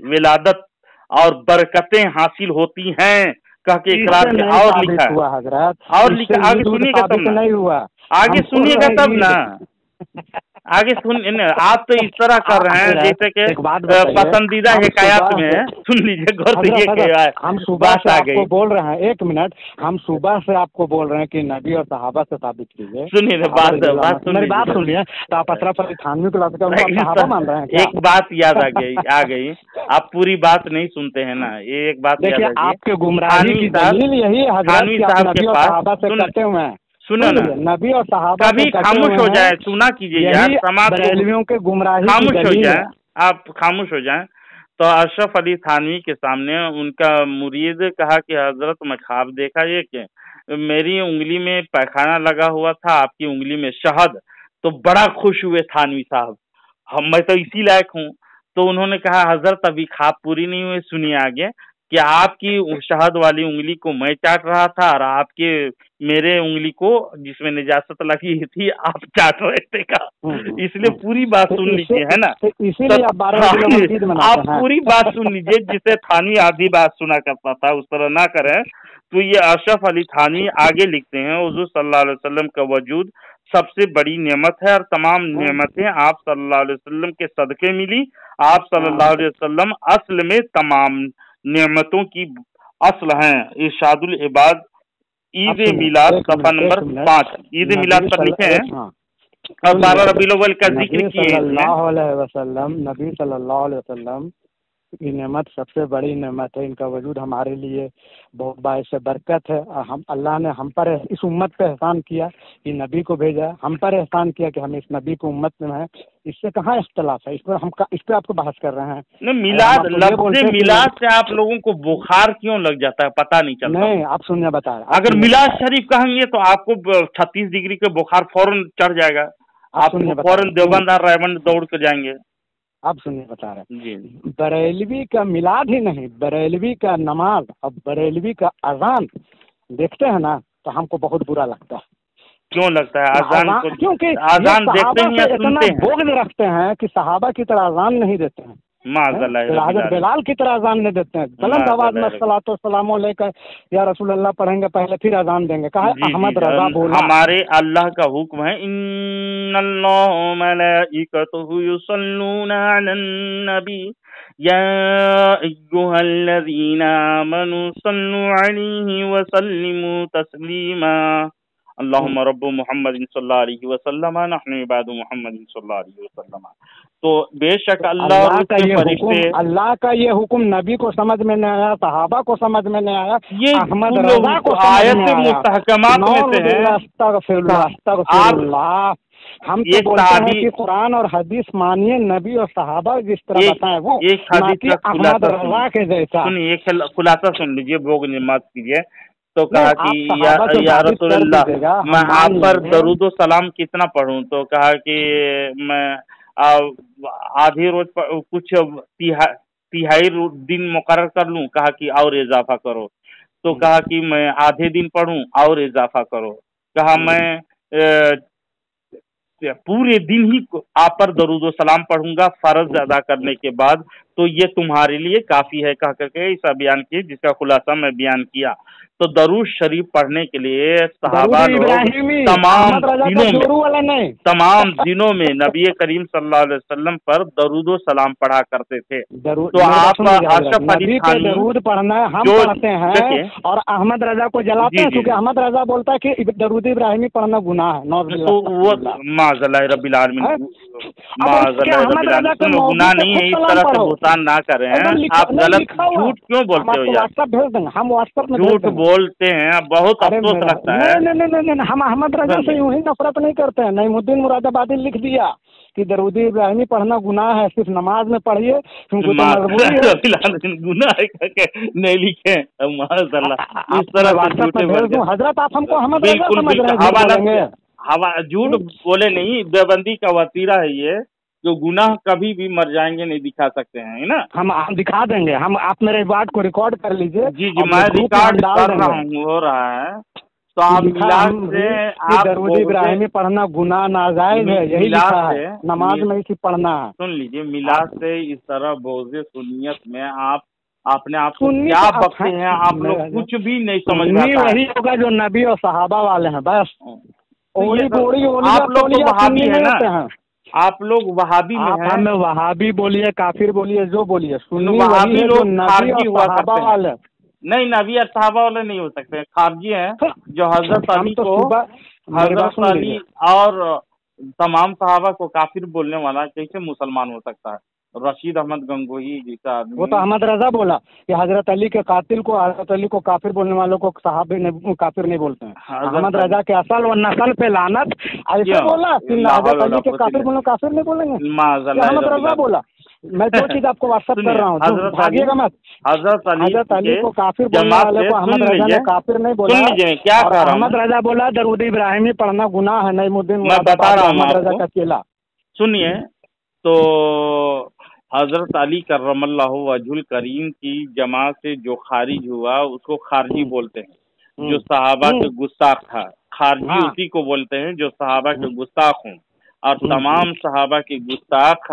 Speaker 1: विलादत और बरकतें हासिल होती हैं कह के इकरार के और लिखा
Speaker 2: हुआ हजरत।
Speaker 1: और लिखा आगे सुनिएगा तब
Speaker 2: नहीं हुआ,
Speaker 1: आगे सुनिएगा तब ना। आगे सुन आप तो इस तरह कर रहे हैं जैसे कि पसंदीदा हिकायत में। सुन लीजिए गौर से।
Speaker 2: हम सुबह से आपको बोल रहे हैं, एक मिनट, हम सुबह से आपको बोल रहे हैं कि नबी और सहाबा से साबित कीजिए।
Speaker 1: सुनिए
Speaker 2: मेरी बात सुनिए। तो आप अशरफ अली थानवी को सहाबा मान रहे हैं?
Speaker 1: एक बात याद आ गई। आप पूरी बात नहीं सुनते हैं ना। ये एक बात
Speaker 2: देखिए, आपके गुमराही की दलील यही है
Speaker 1: थानवी साहब के पास
Speaker 2: करते हुए हैं।
Speaker 1: सुनो ना,
Speaker 2: नबी और सहाबा
Speaker 1: कभी खामोश हो जाए, सुना कीजिए यार, समाज
Speaker 2: बरेलवियों के गुमराही
Speaker 1: खामोश हो जाए, आप खामोश हो जाएं। तो अशरफ अली थानवी के सामने उनका मुरीद कहा कि हजरत मैं ख्वाब देखा ये कि मेरी उंगली में पैखाना लगा हुआ था, आपकी उंगली में शहद। तो बड़ा खुश हुए थानवी साहब, मैं तो इसी लायक हूँ। तो उन्होंने कहा हजरत अभी ख्वाब पूरी नहीं हुई, सुनिए आगे कि आपकी शहद वाली उंगली को मैं चाट रहा था और आपके मेरे उंगली को जिसमें निजासत लगी थी आप चाट रहे थे का। इसलिए पूरी बात सुन लीजिए, है ना।
Speaker 2: इसीलिए
Speaker 1: आप पूरी बात सुन लीजिए। जिसे थानवी आधी बात सुना करता था उस तरह ना करें। तो ये अशरफ अली थानवी आगे लिखते हैं, हुजूर सल्लल्लाहु अलैहि वसल्लम का वजूद सबसे बड़ी नेमत है और तमाम नेमतें आप सल्लल्लाहु अलैहि वसल्लम के सदके मिली। आप सल्लल्लाहु अलैहि वसल्लम असल में तमाम नेमतों की असल हैं। इरशादुल इबाद ईद मिलाद सफ़ा नंबर 5 ईद मिलाद पर लिखे हैं और 12 रबीउल अव्वल का जिक्र किए हैं।
Speaker 2: नबी सल्लल्लाहु अलैहि वसल्लम की नेमत सबसे बड़ी नेमत है। इनका वजूद हमारे लिए बहुत बाइस बरकत है। हम अल्लाह ने हम पर इस उम्मत पे एहसान किया कि नबी को भेजा, हम पर एहसान किया कि हम इस नबी को उम्मत में है। इससे कहाँ इख्तलाफ है? इस पर आपको बहस कर रहे हैं।
Speaker 1: नहीं, मिलाद लफ्ज़ मिलाद से आप लोगों को बुखार क्यों लग जाता है पता नहीं चलता।
Speaker 2: नहीं, आप सुनिए बता रहे।
Speaker 1: अगर मिलाद शरीफ कहेंगे तो आपको 36 डिग्री के बुखार फौरन चढ़ जाएगा। आप फौरन देवबंद और रायबंद दौड़ कर जाएंगे।
Speaker 2: आप सुनिए बता रहे जी। बरेलवी का मिलाद ही नहीं, बरेलवी का नमाज और बरेलवी का अजान देखते हैं ना तो हमको बहुत बुरा लगता है।
Speaker 1: क्यों लगता है? अजान को
Speaker 2: क्योंकि
Speaker 1: अजान देखते हैं या सुनते हैं?
Speaker 2: बोझ रखते हैं कि सहाबा की तरह अजान नहीं देते हैं, हज़रत बिलाल की तरह अजान नहीं देते हैं, बुलंद आवाज में अस्सलातु वस्सलामु अलैका या रसूल अल्लाह पढ़ेंगे पहले फिर अजान देंगे। कहा अहमद रजा बोला, हमारे
Speaker 1: अल्लाह का हुक्म है, इन्नल्लाह व मलाइकतुहु युसल्लूना अलन नबी या अय्युहल्लज़ीना आमनू सल्लु अलैहि व सल्लिमू तस्लीमा अल्लाहुम्मा रब्बु मुहम्मदिन सल्लल्लाहु अलैहि वसल्लम नहनु इबादु मुहम्मदिन सल्लल्लाहु अलैहि वसल्लम। तो बेशक अल्लाह
Speaker 2: का ये हुक्म नबी को समझ में नहीं आया, सहाबा को समझ में नहीं आया,
Speaker 1: ये
Speaker 2: अहमद रजा को
Speaker 1: आयत मुस्तहकमात में से है।
Speaker 2: अस्तगफिरुल्लाह, हम तो बोलते हैं कि कुरान और हदीस मानिए, नबी और सहाबा जिस तरह बताएं वो,
Speaker 1: एक हदीस का
Speaker 2: अहमद रजा के जैसा।
Speaker 1: सुनिए, खुलासा सुन लीजिए, भोग मत कीजिए। तो कहा कि या रसूलल्लाह मैं आप पर दरूद व सलाम कितना पढ़ूं? तो कहा कि मैं आधी रोज कुछ तिहाई दिन मुकर्रर कर लूं? कहा कि और इजाफा करो। तो कहा कि मैं आधे दिन पढ़ूं और इजाफा करो। कहा मैं पूरे दिन ही आप पर दरूद व सलाम पढ़ूंगा फर्ज अदा करने के बाद, तो ये तुम्हारे लिए काफी है, कह करके ऐसा बयान किया, जिसका खुलासा मैं बयान किया। तो दरूद शरीफ पढ़ने के लिए सहाबा लोग तमाम दिनों में नबी करीम सल्लल्लाहु अलैहि वसल्लम पर दरूद व सलाम पढ़ा करते थे। तो आप अशरफ अली थानी
Speaker 2: दरूद पढ़ना हम पढ़ते हैं और अहमद रजा को जलाते हैं, क्योंकि अहमद रजा बोलता है कि दरूद इब्राहिमी पढ़ना गुनाह है।
Speaker 1: तो वो माज़अल्लाह रब्बिल आलमीन, माज़अल्लाह रब्बिल आलमीन, गुनाह नहीं है, इस तरह से भुगतान ना करें। आप गलत झूठ क्यों बोलते हो यार?
Speaker 2: हम व्हाट्सएप में
Speaker 1: झूठ बोलते हैं, बहुत अफसोस लगता है।
Speaker 2: नहीं, हम अहमद रजा से यूं ही नफरत नहीं करते हैं। नईमुद्दीन मुरादाबादी लिख दिया कि दरूद इब्राहिमी पढ़ना गुनाह है, सिर्फ नमाज में पढ़िए, क्योंकि
Speaker 1: गुनाह है नहीं लिखे। माशाअल्लाह, इस तरह
Speaker 2: हजरत आप हमको अहमद रजा समझ रहे हैं?
Speaker 1: हवा झूठ बोले नहीं, देवबंदी का वतीरा है ये, जो गुनाह कभी भी मर जाएंगे नहीं दिखा सकते हैं, है ना? हम
Speaker 2: दिखा देंगे। हम आप मेरे बात को रिकॉर्ड कर लीजिए।
Speaker 1: जी, मैं रिकॉर्ड कर रहा हूँ, हो रहा है। तो आप मिलाद से
Speaker 2: दरूद इब्राहिमी पढ़ना गुनाह नाजायज है, यही लिखा है, नमाज में इसी पढ़ना है।
Speaker 1: सुन लीजिए, मिलाद से इस तरह बोझे सुन्नियत में आप अपने आप को क्या बकते हैं? आप लोग कुछ भी नहीं समझ में आता।
Speaker 2: वही होगा जो नबी और सहाबा वाले हैं, बस।
Speaker 1: आप लोग तो वहाबी है ना, आप लोग वहाबी में हैं।
Speaker 2: हमें वहाबी बोलिए, काफिर बोलिए, जो बोलिए, सुन्नी
Speaker 1: वहाबी लोग खारजी हुआ
Speaker 2: करते हैं।
Speaker 1: नहीं, नबी और सहाबा वाले नहीं हो सकते, खारजी हैं, जो हजरत अली को, हजरत अली और तमाम सहाबा को काफिर बोलने वाला कैसे मुसलमान हो सकता है? रशीद अहमद गंगोही जैसा आदमी,
Speaker 2: वो तो अहमद रजा बोला कि हजरत अली के कातिल को, हजरत अली को काफिर बोलने वालों को सहाबे ने काफिर नहीं बोलते हैं। अहमद रजा के असल और नस्ल पे लानत, ऐसे बोला कि हजरत अली के काफिर बोलने काफिर नहीं बोलेंगे? अहमद रजा बोला। मैं जो चीज आपको व्हाट्सएप कर रहा हूँ, भागिएगा मत।
Speaker 1: हजरत
Speaker 2: अली को काफिर बोलने वाले को अहमद रजा ने काफिर नहीं बोला।
Speaker 1: क्या
Speaker 2: अहमद रजा बोला दरूद इब्राहिमी पढ़ना गुनाह है। नईमुद्दीन
Speaker 1: मैं बता रहा हूँ
Speaker 2: अहमद रजा का चेला।
Speaker 1: सुनिए, तो हजरत अली करमल्लाहु वजहुल करीम की जमात से जो खारिज हुआ उसको खारजी बोलते हैं, जो सहाबा के गुस्ताख था। खारजी उसी को बोलते हैं जो सहाबा के गुस्ताख हों, और तमाम सहाबा के गुस्ताख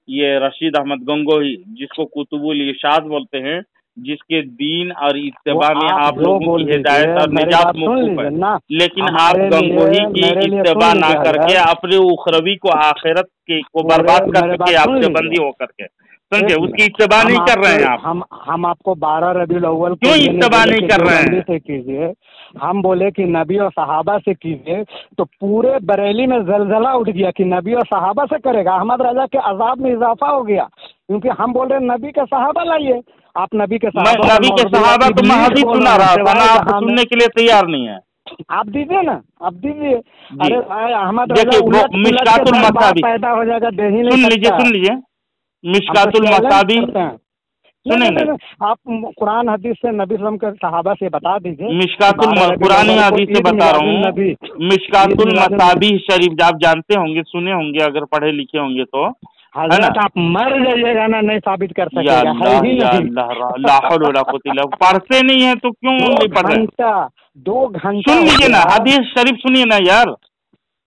Speaker 1: ये रशीद अहमद गंगोही, जिसको कुतुबुल इरशाद बोलते हैं, जिसके दीन और इत्तिबा में आप लोगों की हिदायत और निजात मौकूफ है। लेकिन आप गंगोही की इत्तिबा ना करके अपने उखरवी को, आखिरत के को बर्बाद कर सके, आपसे बंदी होकर के, समझे, उसकी इत्तिबा नहीं कर रहे हैं आप।
Speaker 2: हम आपको 12 रबीउल अव्वल
Speaker 1: क्यों इत्तिबा नहीं कर रहे हैं?
Speaker 2: से कीजिए, हम बोले कि नबी और सहाबा से कीजिए, तो पूरे बरेली में जलजला उठ गया कि नबी और सहाबा से करेगा। अहमद रजा के अजाब में इजाफा हो गया, क्योंकि हम बोल रहे हैं नबी के सहाबा लाइए। आप नबी के सहाबा
Speaker 1: तो मैं हदीस सुना रहा था ना, आप सुनने के लिए तैयार नहीं है।
Speaker 2: आप दीजिए ना, आप दीजिए। अरे भाई अहमद
Speaker 1: मिशकातुल मसाबी
Speaker 2: पैदा हो जाएगा,
Speaker 1: सुन लीजिए, मिशकातुल मसाबी सुनेंगे
Speaker 2: आप? कुरान हदीस से नबी सल्लम के सहाबा से बता दीजिए।
Speaker 1: मिशकातुल कुरानी हदीस से बता रहा हूँ, मिशकातुल मसाबी शरीफ आप जानते होंगे, सुने होंगे, अगर पढ़े लिखे होंगे तो, है ना?
Speaker 2: आप मर जाइएगा ना, नहीं साबित कर
Speaker 1: सकेगा। पढ़ते नहीं है तो क्यों नहीं पढ़ रहे?
Speaker 2: 2 घंटा
Speaker 1: सुन लीजिए ना, हदीस शरीफ सुनिए ना यार,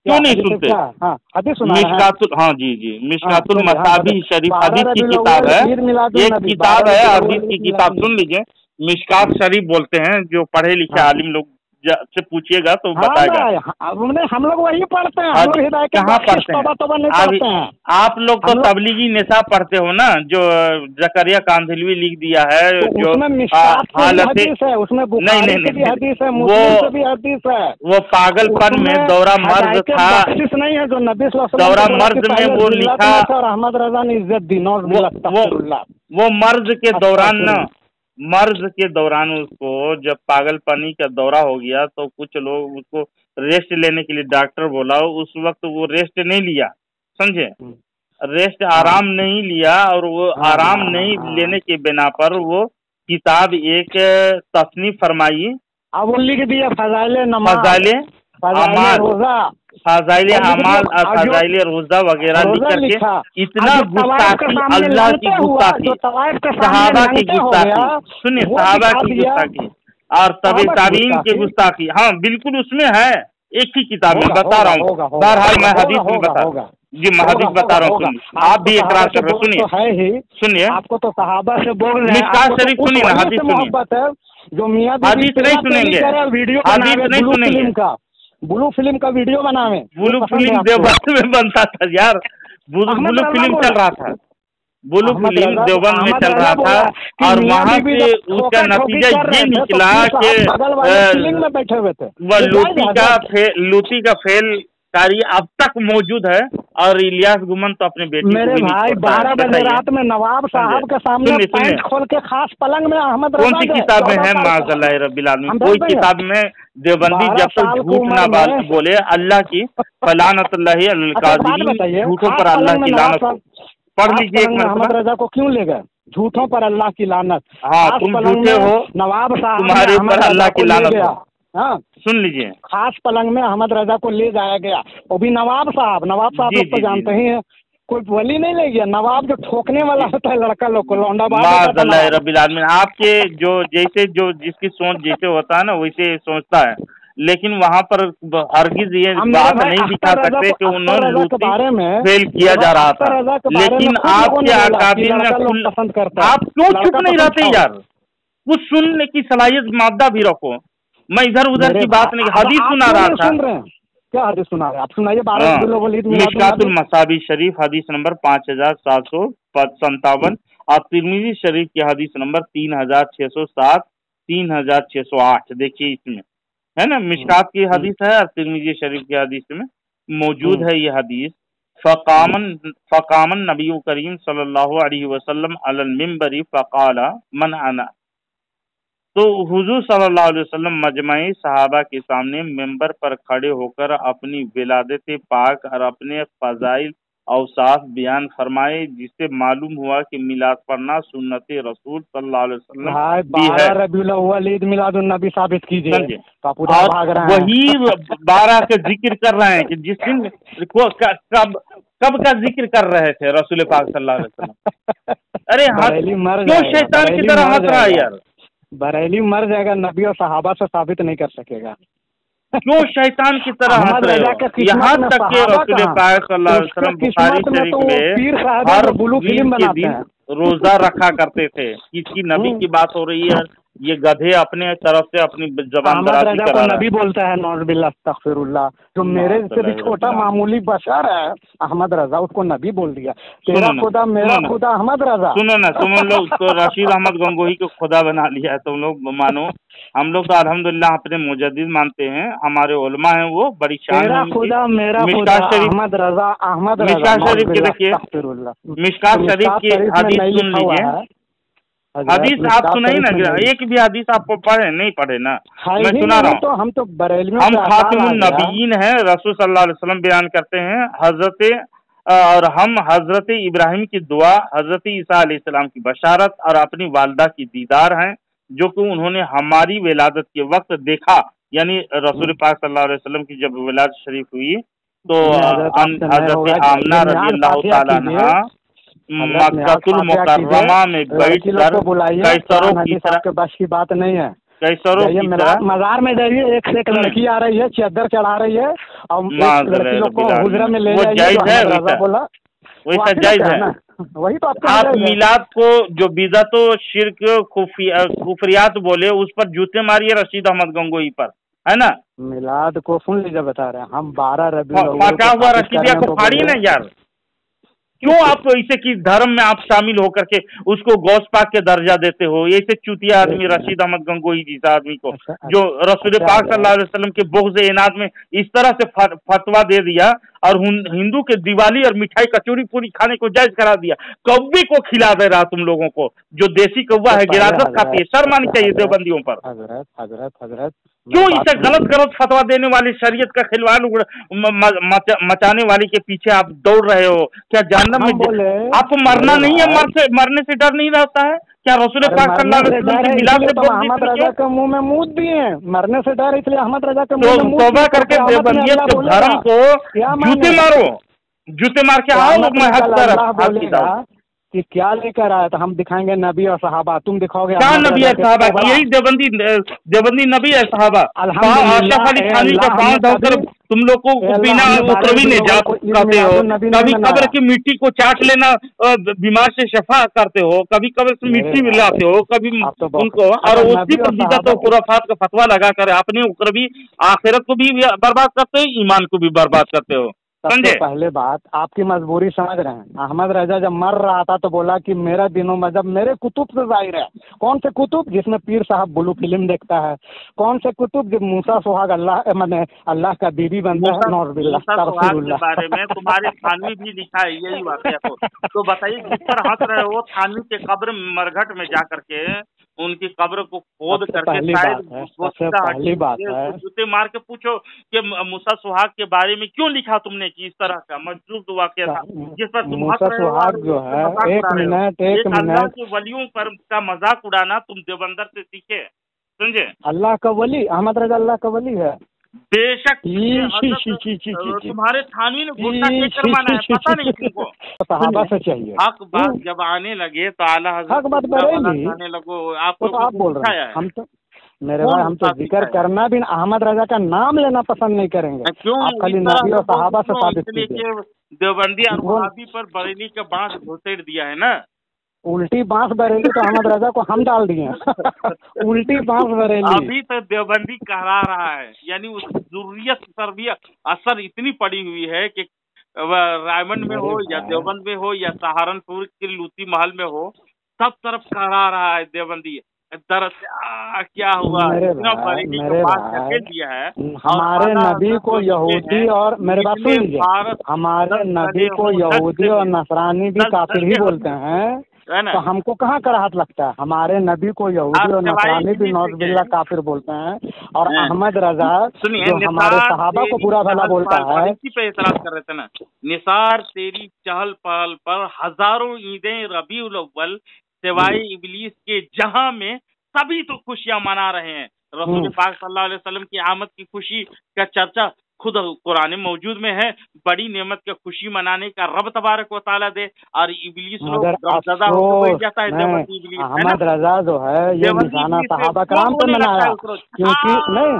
Speaker 1: क्यों नहीं सुनते?
Speaker 2: हाँ, हदीस सुना है।
Speaker 1: मिशकातुल, हाँ जी जी, मिशकातुल मसाबी शरीफ हदीस की किताब है, एक किताब है हदीस की किताब, सुन लीजिए। मिशकात शरीफ बोलते हैं, जो पढ़े लिखे आलिम लोग से पूछिएगा तो बताएगा।
Speaker 2: हम लोग वही पढ़ते हैं,
Speaker 1: कहाँ पढ़ते हैं? आप लोग तो तबलीगी निसाब पढ़ते हो ना, जो जकरिया कांधलवी लिख दिया है, जो हालत है उसमें नहीं, वो पागलपन में दौरा मर्द था,
Speaker 2: नहीं है जो नबी
Speaker 1: दौरा मर्द में वो लिखा,
Speaker 2: और अहमद रजा ने इज्जत दी,
Speaker 1: वो मर्द के दौरान ना, मर्ज के दौरान उसको जब पागलपनी का दौरा हो गया तो कुछ लोग उसको रेस्ट लेने के लिए डॉक्टर बोला, उस वक्त वो रेस्ट नहीं लिया, समझे, रेस्ट आराम नहीं लिया, और वो आराम नहीं लेने के बिना पर वो किताब एक तस्नीफ फरमाई,
Speaker 2: अब वो लिख दिया फजाइले
Speaker 1: अमाल फजाइले रोजा वगैरह लिख करके, इतना गुस्ताखी, अल्लाह की गुस्ताखी, सहाबा की गुस्ताखी, सुनिए, सहाबा की गुस्ताखी और तबे ताबीन की गुस्ताखी, हाँ बिल्कुल उसमें है, एक ही किताब में बता रहा हूँ, बहरहाल मैं हदीस में बता रहा हूँ जी, मैं हदीस बता रहा हूँ, सुनिए, आप भी इकरार कर रहे हो, सुनिए,
Speaker 2: आपको तो सहाबा से बोल रहे हैं,
Speaker 1: मिशकात शरीफ सुनिए ना, हदीस सुनिए,
Speaker 2: जो मियां
Speaker 1: हदीस नहीं सुनेंगे, हदीस नहीं सुनेंगे,
Speaker 2: ब्लू फिल्म का वीडियो बनावे,
Speaker 1: ब्लू फिल्म देवबंद में बनता था यार, ब्लू फिल्म चल रहा था, ब्लू फिल्म देवबंद में चल रहा था, और वहाँ से उसका नतीजा ये निकला कि
Speaker 2: में बैठे हुए थे,
Speaker 1: वह लूटी का फेल कारी अब तक मौजूद है, और इलियास गुमन तो अपने बेटे
Speaker 2: मेरे भाई 12 बजे रात में नवाब साहब के सामने पैंट खोल के खास पलंग में अहमद रजा,
Speaker 1: कौन सी किताब में है माज़अल्लाह रब्बिल आलमीन, कोई किताब में देवबंदी जब तक झूठ ना बोले, अल्लाह की फलानतुल्लाहि अलल काज़िबीन, झूठों पर अल्लाह की लानत, पढ़ लीजिए एक मरतबा।
Speaker 2: अहमद रजा को क्यों ले गए? झूठों पर अल्लाह की लानत,
Speaker 1: हाँ तुम झूठे हो,
Speaker 2: नवाब साहब
Speaker 1: तुम्हारे ऊपर अल्लाह की लानत हो, हाँ सुन लीजिए,
Speaker 2: खास पलंग में अहमद रजा को ले जाया गया, वो भी नवाब साहब लोग तो जानते ही हैं, कोई वली नहीं ले गया, नवाब जो ठोकने वाला होता है लड़का लोग को, लौंडा
Speaker 1: रब्बिल आलमीन, आपके जो जैसे जो जिसकी सोच जैसे होता है ना वैसे सोचता है, लेकिन वहाँ पर हरगिज ये बात नहीं दिखा सकते कि उन्होंने लूटी फेल किया जा रहा था, लेकिन आपके अकाबिर ने, आप क्यों चुप नहीं रहते यार, कुछ सुनने की सलाहियत मादा भी रखो, मैं इधर उधर की बात नहीं, हदीस सुना रहा था,
Speaker 2: क्या हदीस सुना रहे आप? सुनाइए।
Speaker 1: मिशकातुल मसाबी शरीफ हदीस नंबर 5757 और तिरमिजी शरीफ की हदीस नंबर 3607 3608, देखिए इसमें है ना, मिशकात की हदीस है और तिरमिजी शरीफ की हदीस में मौजूद है ये हदीस। फ़क़ामन नबी करीम सल्लल्लाहु अलैहि वसल्लम अलल मिंबरी फ़क़ाला मन अना, तो हुजूर सल्लल्लाहु अलैहि वसल्लम मजमाई सहाबा के सामने मेंबर पर खड़े होकर अपनी विलादत पाक और अपने फजाइल औसाफ बयान फरमाए, जिससे मालूम हुआ कि मिलाद पढ़ना सुन्नत रसूल सल्लल्लाहु अलैहि वसल्लम भी है।
Speaker 2: रबीउल अव्वल ईद मिलादुन नबी साबित कीजिए,
Speaker 1: और वही 12 का जिक्र कर रहे हैं कि जिस दिन कब का जिक्र कर रहे थे रसूल पाक सल्लल्लाहु अलैहि वसल्लम। अरे क्यों शैतान की तरह हंस रहा है यार,
Speaker 2: बरेली मर जाएगा, नबी और सहाबा से साबित नहीं कर सकेगा,
Speaker 1: क्यों शैतान की तरह हंस रहे हो? यहाँ तक के रसूल पाक सल्लल्लाहु अलैहि वसल्लम बुखारी शरीफ में हर ब्लू फिल्म के दिन रोजा रखा करते थे। किसी नबी की बात हो रही है, ये गधे अपने तरफ से अपनी जबान दराजी करा रहा है।
Speaker 2: नबी बोलता है नौज़ुबिल्लाह अस्तगफिरुल्लाह, जो मेरे से भी छोटा मामूली बशर है अहमद रजा, उसको नबी बोल दिया। तेरा खुदा मेरा खुदा अहमद रजा।
Speaker 1: सुनो ना, तुम लोग तो रशीद अहमद गंगोही को खुदा बना लिया है तुम लोग, मानो। हम लोग तो अल्हम्दुलिल्लाह अपने मुजद्दिद मानते हैं, हमारे उलमा हैं वो बड़ी शान है।
Speaker 2: खुदा मेरा खुदा अहमद रजा, अहमद रजा।
Speaker 1: मिशकात शरीफ के देखिए, मिशकात शरीफ की हदीस सुन लीजिए, हदीस आप सुनाई ना, एक भी हदीस आप पढ़े नहीं पढ़े ना, मैं सुना रहा हूँ।
Speaker 2: तो हम तो बरेलवी,
Speaker 1: हम खातिमुन नबीयीन हैं, रसूल सल्लल्लाहु अलैहि वसल्लम बयान करते हैं हम हजरत इब्राहिम की दुआ, हजरत ईसा अलैहिस्सलाम की बशारत और अपनी वालदा की दीदार हैं, जो कि उन्होंने हमारी विलादत के वक्त देखा, यानी रसूल पाक सल्लल्लाहु अलैहि वसल्लम की जब विलादत शरीफ हुई तो हजरत आमना रज़ियल्लाहु ताला अन्हा मक्कातुल मुकर्रमा में बैठकर कैसरों की तरह,
Speaker 2: बस की बात नहीं है,
Speaker 1: कैसरों की तरह
Speaker 2: मजार में जाइए, एक से एक लड़की आ रही है, चादर चढ़ा रही है और लड़की लोग को हुजरा में ले जाइए, बोला
Speaker 1: वैसा जायज है।
Speaker 2: वही तो
Speaker 1: आप मिलाद को जो बिदअत शिर्क कुफरियात बोले उस पर जूते मारिए रशीद अहमद गंगोही पर, है ना।
Speaker 2: मिलाद को सुन लीजिए, बता रहे हैं हम 12 रबी
Speaker 1: फाटा हुआ रशीदिया को फाड़िए ना यार। क्यों आप इसे की धर्म में आप शामिल होकर के उसको गौस पाक के दर्जा देते हो? ऐसे चूतिया आदमी रशीद अहमद गंगोही जैसा आदमी को जो रसूल पाक सल्लल्लाहु अलैहि वसल्लम के बुग़्ज़ इनाद में इस तरह से फतवा दे दिया और हिंदू के दिवाली और मिठाई कचौरी पूरी खाने को जायज करा दिया, कौवे को खिला दे रहा तुम लोगों को जो देसी कौवा है गिरादत खाती है। शर्म आनी चाहिए देवबंदियों पर।
Speaker 2: हजरत
Speaker 1: क्यों इसे गलत फतवा देने वाली शरीयत का खिलवाड़ मचाने वाले के पीछे आप दौड़ रहे हो? क्या जहन्नम में आपको मरना नहीं है? मरने से डर नहीं रहता है क्या? रसूल पाक सल्लल्लाहु अलैहि वसल्लम की मिलाद से
Speaker 2: अहमद रजा के मुंह में मूत भी है, मरने से डर, इसलिए अहमद रजा के मुंह में
Speaker 1: तौबा करके देवबंदियत के धर्म को जूते मारो, जूते मार के आओ। मैं हक कर
Speaker 2: कि क्या लेकर आया था? हम दिखाएंगे नबी और सहाबा, तुम दिखाओगे
Speaker 1: क्या नबी और सहाबा? यही देवबंदी नबी है सहाबा। आशफ अली थानवी का पांव धोकर तुम लोग को बिना उतरवी ने जा करते हो, कभी कब्र की मिट्टी को चाट लेना बीमार से शफा करते हो, कभी कब्र से मिट्टी मिलाते हो, कभी उनको, और उसी पर बिदअत और खुराफात का फतवा लगा कर अपने उकरवी आखिरत को भी बर्बाद करते हो, ईमान को भी बर्बाद करते हो।
Speaker 2: सबसे पहले बात, आपकी मजबूरी समझ रहे हैं। अहमद रजा जब मर रहा था तो बोला कि मेरा दिनों मजहब मेरे कुतुब से जाहिर है। कौन से कुतुब? जिसमें पीर साहब ब्लू फिल्म देखता है। कौन से कुतुब? जब मूसा सुहाग अल्लाह का बीबी बनता है।
Speaker 1: के बारे में तुम्हारे थानवी भी लिखा है यही वाकया तो बताइए, जिस पर हंस रहे हो थानवी के कब्र मरघट में जा करके उनकी कब्र को खोद करके जूते मार के पूछो कि मूसा सुहाग के बारे में क्यों लिखा तुमने कि इस तरह का मजलूब वाकया था जिस पर तुम हंस रहे हो।
Speaker 2: जो है एक मिनट
Speaker 1: के वलियों पर का मजाक उड़ाना तुम देवबंदर से सीखे, समझे।
Speaker 2: अल्लाह का वली अहमद रजा अल्लाह का वली है
Speaker 1: बेशक। तुम्हारे थानवी ने घोषणा कर माना है, पता नहीं तुमको।
Speaker 2: सहाबा से चाहिए
Speaker 1: हक बात जब आने लगे तो आला
Speaker 2: हक बात
Speaker 1: आने लगो।
Speaker 2: आप बोल रहे हैं, हम तो मेरे भाई हम तो जिक्र करना भी अहमद रजा का नाम लेना पसंद नहीं करेंगे।
Speaker 1: क्यों?
Speaker 2: आप खाली नबी और सहाबा से साबित कीजिए।
Speaker 1: देवबंदी अरवाबी पर बरेली का बांस घुसेड़ दिया है ना।
Speaker 2: उल्टी बांस बरेली तो अहमद रजा को हम डाल दिए उल्टी बांस बरेली
Speaker 1: अभी तो देवबंदी कहला रहा है, यानी उस जुर्रियत पर भी असर इतनी पड़ी हुई है कि रायमंड में हो या देवबंद में हो या सहारनपुर के लूती महल में हो, सब तरफ कहला रहा है देवबंदी। दरअसल क्या हुआ,
Speaker 2: दिया है हमारे नबी को यहूदी और मेरे बात सुन लीजिए, हमारे नबी को यहूदी और नसरानी भी काफिर ही बोलते हैं, तो हमको कहाँ कराहत लगता है? हमारे नबी को यहूदी और नसरानी भी नौज़बिल्लाह काफिर बोलते हैं, और अहमद रजा जो हमारे सहाबा को बुरा भला बोलता है।
Speaker 1: इसी पे एतराज कर रहे थे ना, निसार तेरी चहल पहल पर हजारों ईदें रबीउल अव्वल सिवाय इबलीस के जहां में सभी तो खुशियां मना रहे हैं। रसूल पाक सल्लल्लाहु अलैहि वसल्लम की आमद की खुशी का चर्चा खुद कुरान मौजूद में है। बड़ी नेमत का खुशी मनाने का रब तबारक व तआला दे, और इबलीस लोग गमज़दा होकर बैठ जाता है।
Speaker 2: अहमद रजा जो है ये निशाना सहाबा कराम पे मनाया, क्योंकि नहीं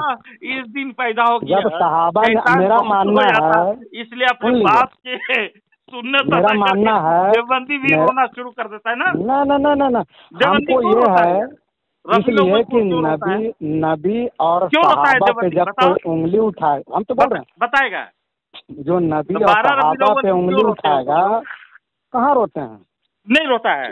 Speaker 1: इस दिन पैदा हो गया
Speaker 2: जब सहाबा, मेरा मानना है,
Speaker 1: इसलिए अपनी बात के सुनने
Speaker 2: मेरा मानना है
Speaker 1: देवबंदी भी होना शुरू कर देता है
Speaker 2: ना। हमको ये है इसलिए कि नबी और सहाबा पे जब कोई उंगली उठाए, हम तो बोल रहे हैं
Speaker 1: बताएगा,
Speaker 2: जो नबी और सहाबा पे उंगली उठाएगा कहाँ रोते हैं?
Speaker 1: नहीं रोता है।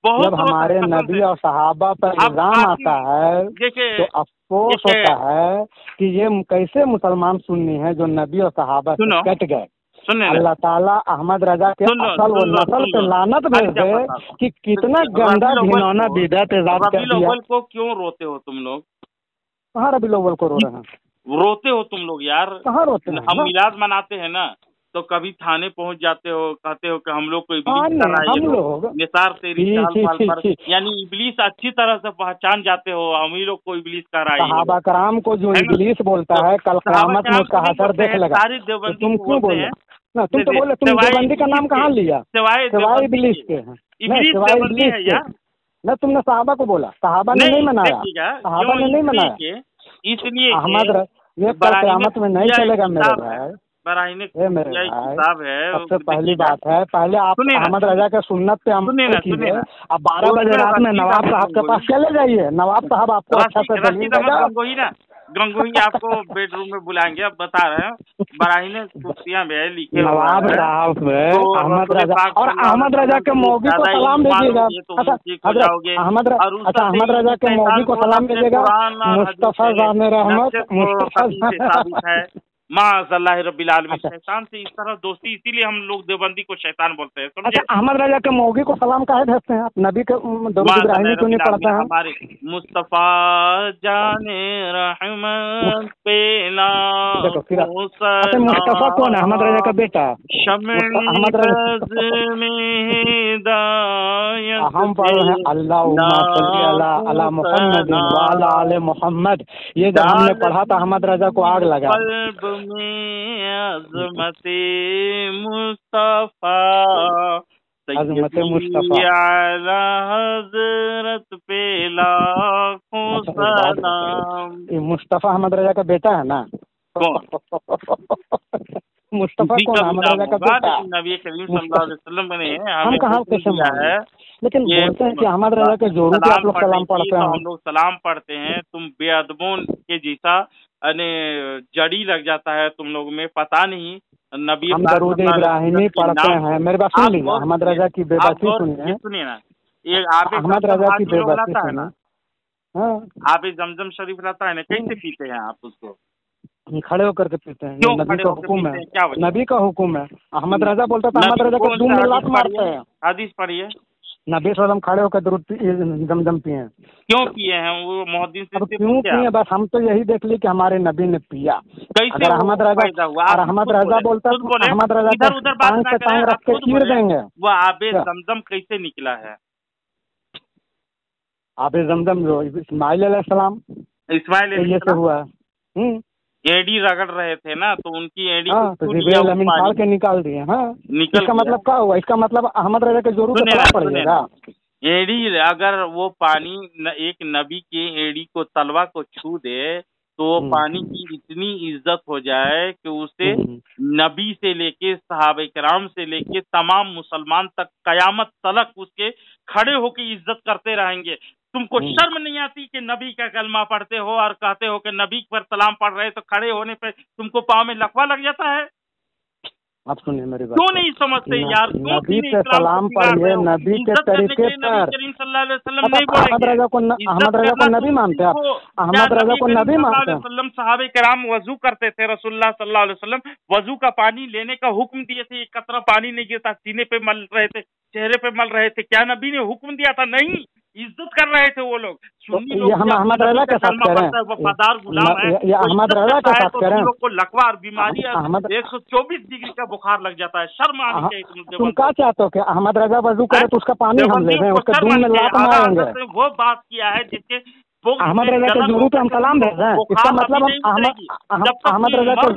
Speaker 2: जब हमारे नबी और सहाबा पर इल्जाम आता है तो अफसोस होता है कि ये कैसे मुसलमान सुन्नी है जो नबी और सहाबा से कट गए। अल्लाह ताला अहमद रजा के असल व नस्ल पे लानत भेज दे कि कितना गंदा घिनौना बिदअत इजाद कर दिया।
Speaker 1: को क्यों रोते हो तुम लोग?
Speaker 2: कहाँ रबीउल अव्वल को रो रहे हैं?
Speaker 1: रोते हो तुम लोग यार,
Speaker 2: कहाँ रोते हैं?
Speaker 1: हम मिलाद मनाते हैं ना, तो कभी थाने पहुंच जाते हो, कहते हो कि हम लोग को निसार तेरी पर, यानी इबलीस अच्छी तरह से पहचान जाते हो, हम ही लोग को इबलीस कह रहा है।
Speaker 2: सहाबा कराम को जो इबलीस बोलता है कल क़यामत में उसका हशर देख लगा। तुम क्यों बोल रहे? ना तुम तो बोले, तुम देवबंदी का नाम कहाँ लिया? सिवाय इबलीस के हैं, सिवाय इबलीस के। न तुमने सहाबा को बोला, सहाबा ने नहीं मनाया, सहाबा ने नहीं मनाया।
Speaker 1: इसलिए
Speaker 2: अहमद ये कल क़यामत में नहीं चलेगा मेरे भाई।
Speaker 1: ये मेरे किताब है।
Speaker 2: सबसे पहली बात है, पहले आप अहमद रजा के सुन्नत पे अमल कीजिए। अब 12 बजे रात में नवाब साहब के पास चले जाइए, नवाब साहब आपको अच्छा से दलील देगा।
Speaker 1: गंगोही आपको बेडरूम में बुलाएंगे, अब बता रहे हैं बराही ने कुर्सियां भी है लिखे
Speaker 2: नवाब साहब अहमद रजा, और अहमद रजा के मौगी को सलाम भेजिएगा। अहमद रजा के मौगी को सलाम भेजिएगा। मुस्तफा जाने रहमत, मुस्तफा
Speaker 1: है माज़अल्लाह रब्बिल आलमीन। शैतान से इस तरह दोस्ती, इसीलिए हम लोग देवबंदी को शैतान बोलते हैं।
Speaker 2: अच्छा, अहमद रजा के मौगी को सलाम काहे भेजते हैं आप? नबी के दरूद इब्राहिमी क्यों नहीं पढ़ते हैं?
Speaker 1: हमारे मुस्तफा जाने रहमत पेला।
Speaker 2: मुस्तफा कौन है? अहमद रजा का बेटा। अहमद हम पढ़ रहे हैं अल्लाहुम्मा सल्ली अला मुहम्मद व अला आले मुहम्मद। ये जब हमने पढ़ा था अहमद रजा को आग लगा।
Speaker 1: में अज़मते मुस्तफा आला हज़रत पे लाखों सलाम।
Speaker 2: ये मुस्तफा अहमद रजा का बेटा है ना? मुस्तफा कौन? अहमद रजा का बेटा।
Speaker 1: नबी करीम सल्लल्लाहु अलैहि वसल्लम ने
Speaker 2: हम कहाँ कैसे है, लेकिन बोलते हैं कि अहमद रजा के जोड़ों पे आप लोग सलाम पढ़ते हैं।
Speaker 1: हम लोग सलाम पढ़ते हैं। तुम बेअदबों के जैसा अने जड़ी लग जाता है तुम लोग में, पता नहीं। नबी
Speaker 2: हम दरूद इब्राहिमी पढ़ते हैं। मेरे बात सुन लीजिए, अहमद रजा की बेबासी
Speaker 1: सुनिए ना। ये आप
Speaker 2: अहमद रजा की बेबासी सुनिए।
Speaker 1: आप जमजम शरीफ रहता है ना, कैसे पीते हैं आप उसको?
Speaker 2: खड़े होकर के पीते हैं। नबी का हुक्म है, नबी का हुक्म है। अहमद रजा बोलता था अहमद रजा को 2 मिलात मारते हैं।
Speaker 1: हदीस पढ़िए।
Speaker 2: नबी सल्लम खड़े होकर दरूद जमजम पिए हैं।
Speaker 1: क्यों पिए हैं वो? मुहद्दिस से
Speaker 2: क्यों पिए? बस हम तो यही देख ली कि हमारे नबी ने पिया। अगर अहमद रजा और अहमद रजा बोलता अहमद रजा टांग से टांग रख के चीर देंगे।
Speaker 1: वो आबे जमजम कैसे निकला है?
Speaker 2: आबे जमजम जो इस्माइल अलैहिस्सलाम से हुआ है।
Speaker 1: एड़ी रगड़ रहे थे ना, तो उनकी एड़ी
Speaker 2: तो जिब्रील अमीन फाड़ के निकाल दिए। इसका मतलब क्या हुआ? इसका मतलब अहमद रजा के जोरू पे सलाम पड़ेगा।
Speaker 1: एड़ी अगर वो पानी एक नबी के एड़ी को तलवा को छू दे तो वो पानी की इतनी इज्जत हो जाए कि उसे नबी से लेके सहाबा किराम से लेके तमाम मुसलमान तक कयामत तलक उसके खड़े होके इज्जत करते रहेंगे। तुमको शर्म नहीं आती कि नबी का कलमा पढ़ते हो और कहते हो कि नबी पर सलाम पढ़ रहे, तो खड़े होने पे तुमको पाँव में लकवा लग जाता है?
Speaker 2: आप सुनिए मेरी बात।
Speaker 1: क्यों नहीं समझते यार?
Speaker 2: नबी पे सलाम पढ़िए, नबी के तरीके पर। अहमद रजा को नबी मानते हैं आप? अहमद रजा को नबी मानते हैं?
Speaker 1: सहाबे किराम वजू करते थे, रसूलुल्लाह सल्लल्लाहु अलैहि वसल्लम वजू का पानी लेने का हुक्म दिए थे। एक कतरा पानी नहीं गिरता, सीने पे मल रहे थे, चेहरे पे मल रहे थे। क्या नबी ने हुक्म दिया था? नहीं, इज्जत कर रहे थे वो लोग।
Speaker 2: ये हम अहमद रजा के साथ कह रहे हैं,
Speaker 1: वफादार गुलाम है।
Speaker 2: ये अहमद रजा के साथ कह रहे हैं।
Speaker 1: को लकवा और बीमारी 124 डिग्री का बुखार लग जाता है। शर्म आनी चाहिए।
Speaker 2: तुम क्या चाहते हो कि अहमद रजा वजू करे तो उसका पानी हम ले लें, उसके दूध में लात मारेंगे?
Speaker 1: वो बात किया है जिसके
Speaker 2: अहमद रजा के जोरू पे हम सलाम भेज रहे हैं। इसका मतलब अहमद रजा के